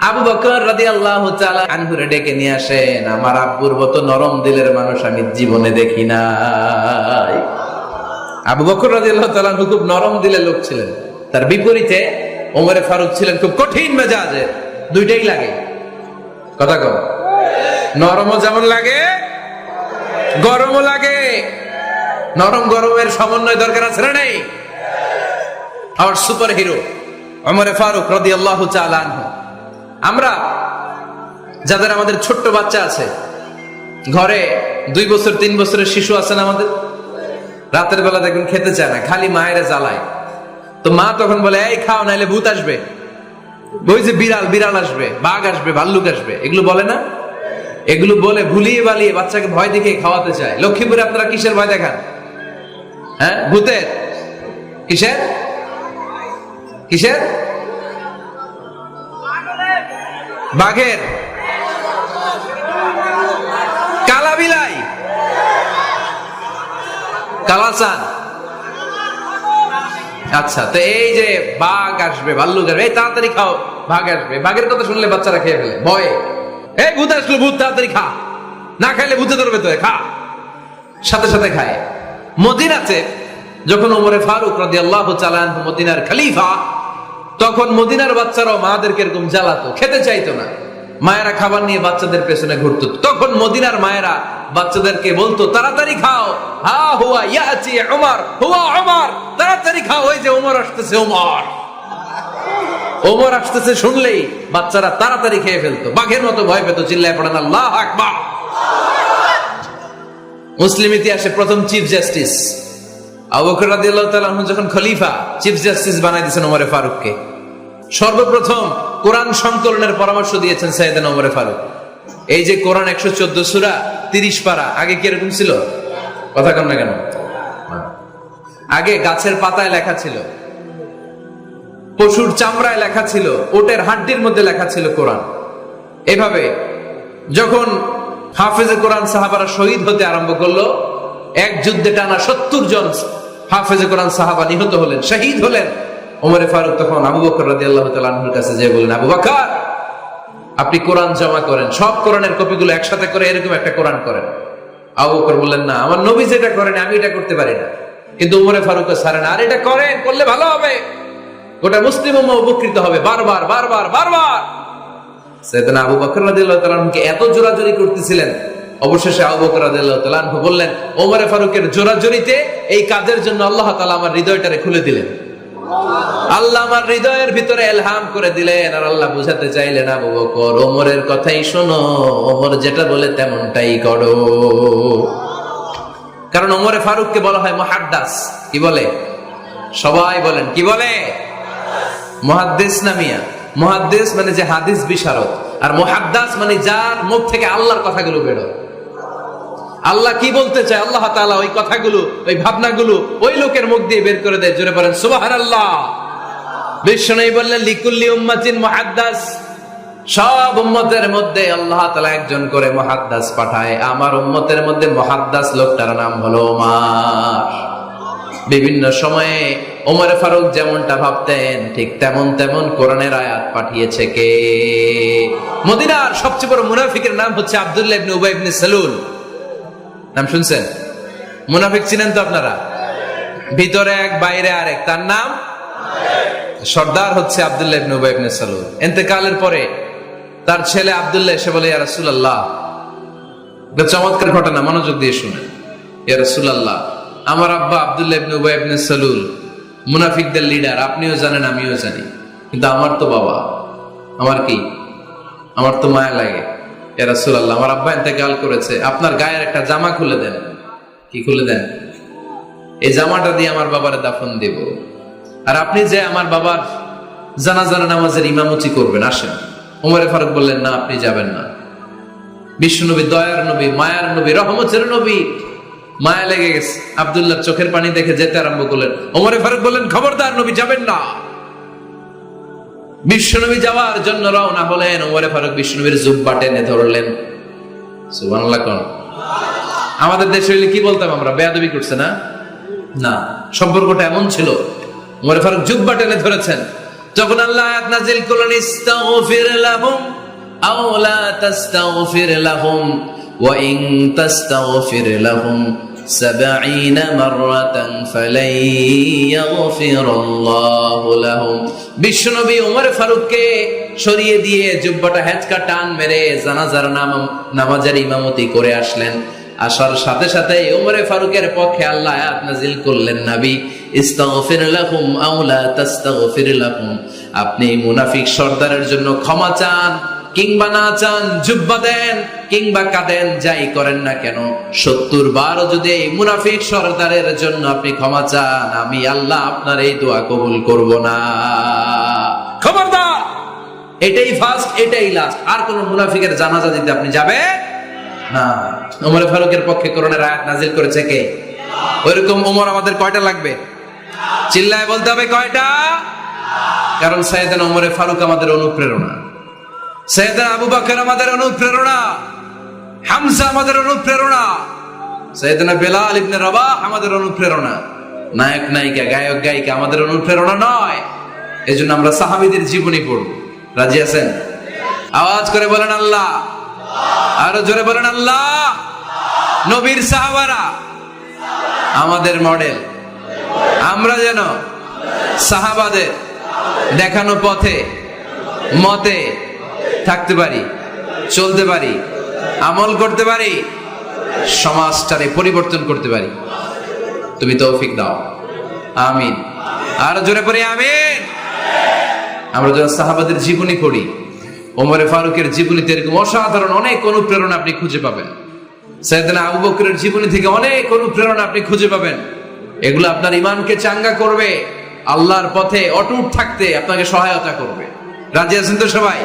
আবু বকর রাদিয়াল্লাহু তাআলা আনহুরে ডেকে নিয়ে আসেন। আমার আব্বুর মতো নরম দিলের মানুষ আমি জীবনে দেখি নাই। আবু বকর রাদিয়াল্লাহু তাআলা আনহু খুব নরম দিলের লোক ছিলেন, তার বিপরীতে ওমর ফারুক ছিলেন খুব কঠিন মেজাজের। দুইটাই লাগে, কথা কও। নরমও যেমন লাগে, গরমও লাগে। নরম গরমের সমন্বয় দরকার আছে না নেই? আমার সুপার হিরো ওমর ফারুক রাদিয়াল্লাহু তাআলা আনহু। আমরা যাদের আমাদের ছোট্ট বাচ্চা আছে, ঘরে 2 বছর 3 বছরের শিশু আছেন আমাদের, রাতের বেলা দেখুন খেতে চায় না, খালি মায়েরা জ্বালায়। তো মা তখন বলে এই খাও নাইলে ভূত আসবে, ওই যে বিড়াল আসবে, বাঘ আসবে, ভাল্লুক আসবে, এগুলো বলে না? এগুলো বলে ভুলিয়ে বালিয়ে বাচ্চাকে ভয় দেখে খাওয়াতে চায়। লক্ষ্মীপুরে আপনারা কিসের ভয় দেখান? হ্যাঁ, ভূতের? কিসের কিসের? বাঘের? কালা বিলাই, কালাচান। আচ্ছা, তো এই যে বাঘ আসবে, ভাল্লুক আসবে, এই তাড়াতাড়ি খাও, বাঘ আসবে। বাঘের কথা শুনলে বাচ্চারা খেয়ে ফেলে ভয়ে। এই ভূত আসলো, ভূত, তাড়াতাড়ি খা, না খাইলে ভূতে ধরবে, তো খা, সাথে সাথে খায়। মদিনাতে যখন ওমর ফারুক রাদিয়াল্লাহু তাআলা আনহু মদিনার খলিফা, তখন মদিনার বাচ্চারাও মাদেরকে এরকম জ্বালাতো, খেতে চাইতো না। মায়েরা খাবার নিয়ে বাচ্চাদের পেছনে ঘুরতো। তখন মদিনার মায়েরা বাচ্চাদেরকে বলতো তাড়াতাড়ি খাও, হা হুয়া ইয়াতি উমর, হুয়া উমর, তাড়াতাড়ি খাও, ওই যে ওমর আসতেছে, ওমর, ওমর আসতেছে শুনলেই বাচ্চারা তাড়াতাড়ি খেয়ে ফেলতো, বাঘের মতো ভয় পেত। চিল্লায় পড়েন আল্লাহু আকবার। মুসলিম ইতিহাসে প্রথম চিফ জাস্টিস আবু বকর রাদিয়াল্লাহু তাআলা আনহু যখন খলিফা, চিফ জাস্টিস বানাই দিয়েছেন ওমর ফারুককে। সর্বপ্রথম কোরআন সংকলনের পরামর্শ দিয়েছেন সাইয়েদনা ওমর ফারুক। এই যে কোরআন 114 সূরা 30 পারা, আগে কি এরকম ছিল? কথা কন না কেন? আগে গাছের পাতায় লেখা ছিল, পশুর চামড়ায় লেখা ছিল, ওটের হাড্ডির মধ্যে লেখা ছিল কোরআন। এভাবে যখন হাফেজে কোরআন সাহাবারা শহীদ হতে আরম্ভ করলো, এক যুদ্ধে টানা 70 জন হাফেজে কোরআন সাহাবা নিহত হলেন, শহীদ হলেন। ওমর ফারুক তখন আবু বকর রাদিয়াল্লাহু তাআলা আনহুর কাছে যেয়ে বললেন, আবু বকর আপনি কোরআন জমা করেন, সব কোরআনের কপিগুলো একসাথে করে এরকম একটা কোরআন করেন। আবু বকর বললেন না, আমার নবী যেটা করেন আমি এটা করতে পারি না। কিন্তু ওমর ফারুক ছাড়েন, আর এটা করেন, করলে ভালো হবে, গোটা মুসলিম উম্মাহ উপকৃত হবে। বারবার বারবার বারবার সাইয়েদনা আবু বকর রাদিয়াল্লাহু তাআলা আনহুকে এত জোরাজুরি করতেছিলেন, অবশেষে আবু বকর রাদিয়াল্লাহু তাআলা আনহু বললেন, ওমর ফারুকের জোরাজুরিতে এই কাজের জন্য আল্লাহ তাআলা আমার হৃদয়টারে খুলে দিলেন। আল্লাহ আমার হৃদয়ের ভিতরে ইলহাম করে দিলেন, আর আল্লাহ বুঝাতে চাইলেন, আবু বকর ওমরের কথাই শোনো, ওমর যেটা বলে তেমনটাই করো। কারণ ওমর ফারুককে বলা হয় মুহাদ্দিস। কি বলে? সবাই বলেন কি বলে? মুহাদ্দিস না মিয়া? মুহাদ্দিস মানে যে হাদিস বিশারদ, আর মুহাদ্দিস মানে যার মুখ থেকে আল্লাহর কথাগুলো বেরোয়। আল্লাহ কি বলতে চায়, আল্লাহ তাআলা ওই কথাগুলো, ওই ভাবনাগুলো ওই লোকের মুখ দিয়ে বের করে দেয়। জোরে বলেন সুবহানাল্লাহ। বিশ্বনবী বললেন লিকুল্লি উম্মাতিন মুহাদ্দিস, সব উম্মতের মধ্যে আল্লাহ তাআলা একজন করে মুহাদ্দিস পাঠায়। আমার উম্মতের মধ্যে মুহাদ্দিস লোকটার নাম হলো ওমর। বিভিন্ন সময়ে ওমরে ফারুক যেমনটা ভাবতেন ঠিক তেমন তেমন কোরআনের আয়াত পাঠিয়েছে কে? মদিনার সবচেয়ে বড় মুনাফিকের নাম হচ্ছে আব্দুল্লাহ ইবনে উবাই ইবনে সালুল। নাম শুনছেন? মুনাফিক চিনেন তো আপনারা? ভিতরে এক বাইরে আরেক, তার নাম সর্দার হচ্ছে আব্দুল্লাহ ইবনে উবাই ইবনে সালুল। ইন্তেকালের পরে তার ছেলে আব্দুল্লাহ এসে বলে, ইয়া রাসূলুল্লাহ, চমৎকার ঘটনা, মনোযোগ দিয়ে শুনেন। ইয়া রাসূলুল্লাহ, আমার আব্বা আব্দুল্লাহ ইবনে উবাই ইবনে সালুল মুনাফিকদের লিডার, আপনিও জানেন আমিও জানি, কিন্তু আমার তো বাবা, আমার কি, আমার তো মায়া লাগে। ইয়া রাসূলুল্লাহ, আমার আব্বা ইন্তেকাল করেছে, আপনার গায়ের একটা জামা খুলে দেন। কি খুলে দেন? এই জামাটা দিয়ে আমার বাবার দাফন দেব, আর আপনি যে আমার বাবার জানাজার নামাজের ইমামতি করবেন, আসেন। ওমরে ফারুক বললেন, না, আপনি যাবেন না। বিশ্বনবী দয়ার নবী, মায়ার নবী, রহমতের নবী, মায়া লেগে গেছে, আব্দুল্লাহর চোখের পানি দেখে যেতে আরম্ভ করলেন। ওমরে ফারুক বললেন, খবরদার, নবী যাবেন না। বিশ্বনবী যাওয়ার জন্য রওনা হলেন। ওমরে ফারুক বিশ্বনবীর জুব্বা টেনে ধরলেন। সুবহানাল্লাহ কোন? আমাদের দেশে হইলে কি বলতাম আমরা? বেয়াদবি করছে না? না, সম্পর্কটা এমন ছিল। ওমরে ফারুক জুব্বা টেনে ধরেছেন। যখন আল্লাহ আয়াত নাযিল করলেন, ইস্তাগফির লাহুম আও লা তাস্তাগফির লাহুম ওয়া ইন তাস্তাগফির লাহুম 70 মাররাতান ফালাই ইয়াগফিরুল্লাহু লাহুম। বিশ্বনবী ওমর ফারুককে সরিয়ে দিয়ে জুব্বাটা হেঁচকা টান মেরে জানাজার নামাজের ইমামতি করে আসলেন। আসার সাথে সাথে ওমরে ফারুকের পক্ষে আল্লাহ আয়াত নাযিল করলেন, নবী, ইস্তাগফির লাহুম আও লা তাস্তাগফির লাহুম, আপনি মুনাফিক সর্দারের জন্য ক্ষমা চান কিংবা না চান, জুব্বা দেন কিংবা কাঁদেন, যাই করেন না কেন, 70 বার যদি এই মুনাফিক সর্দারের জন্য আপনি ক্ষমা চান, আমি আল্লাহ আপনার এই দোয়া কবুল করব না। খবরদার, এটাই ফার্স্ট, এটাই লাস্ট। আর কোন মুনাফিকের জানাজা দিতে আপনি যাবেন না। ওমর ফারুকের পক্ষে কোরআনের আয়াত নাযিল করেছে কে? ওইরকম ওমর আমাদের কয়টা লাগবে? চিল্লায় বলতে হবে কয়টা? কারণ সাইয়েদনা ওমর ফারুক আমাদের অনুপ্রেরণা, সাইয়েদনা আবু বকর আমাদের অনুপ্রেরণা, হামজা আমাদের অনুপ্রেরণা, সাইয়েদনা বেলাল ইবনে রাবাহ আমাদের অনুপ্রেরণা। নায়ক নায়িকা, গায়ক গায়িকা আমাদের অনুপ্রেরণা নয়। এজন্য আমরা সাহাবীদের জীবনী পড়ব। রাজি আছেন? আওয়াজ করে বলেন আল্লাহ। আরো জোরে বলেন আল্লাহ। নবীর সাহাবারা আমাদের মডেল। আমরা যেন সাহাবাদের দেখানো পথে মতে থাকতে পারি, চলতে পারি, আমল করতে পারি, সমাজটারে পরিবর্তন করতে পারি। তুমি তৌফিক দাও, আমিন। আরো জোরে পড়ি আমিন। আমরা যারা সাহাবাদের জীবনী পড়ি, ওমরে ফারুকের জীবনীতে এরকম অসাধারণ অনেক অনুপ্রেরণা আপনি খুঁজে পাবেন। সাইয়েদনা আবু বকরের জীবনী থেকে অনেক অনুপ্রেরণা আপনি খুঁজে পাবেন। এগুলো আপনার ঈমানকে চাঙ্গা করবে, আল্লাহর পথে অটুট থাকতে আপনাকে সহায়তা করবে। রাজি আছেন তো সবাই?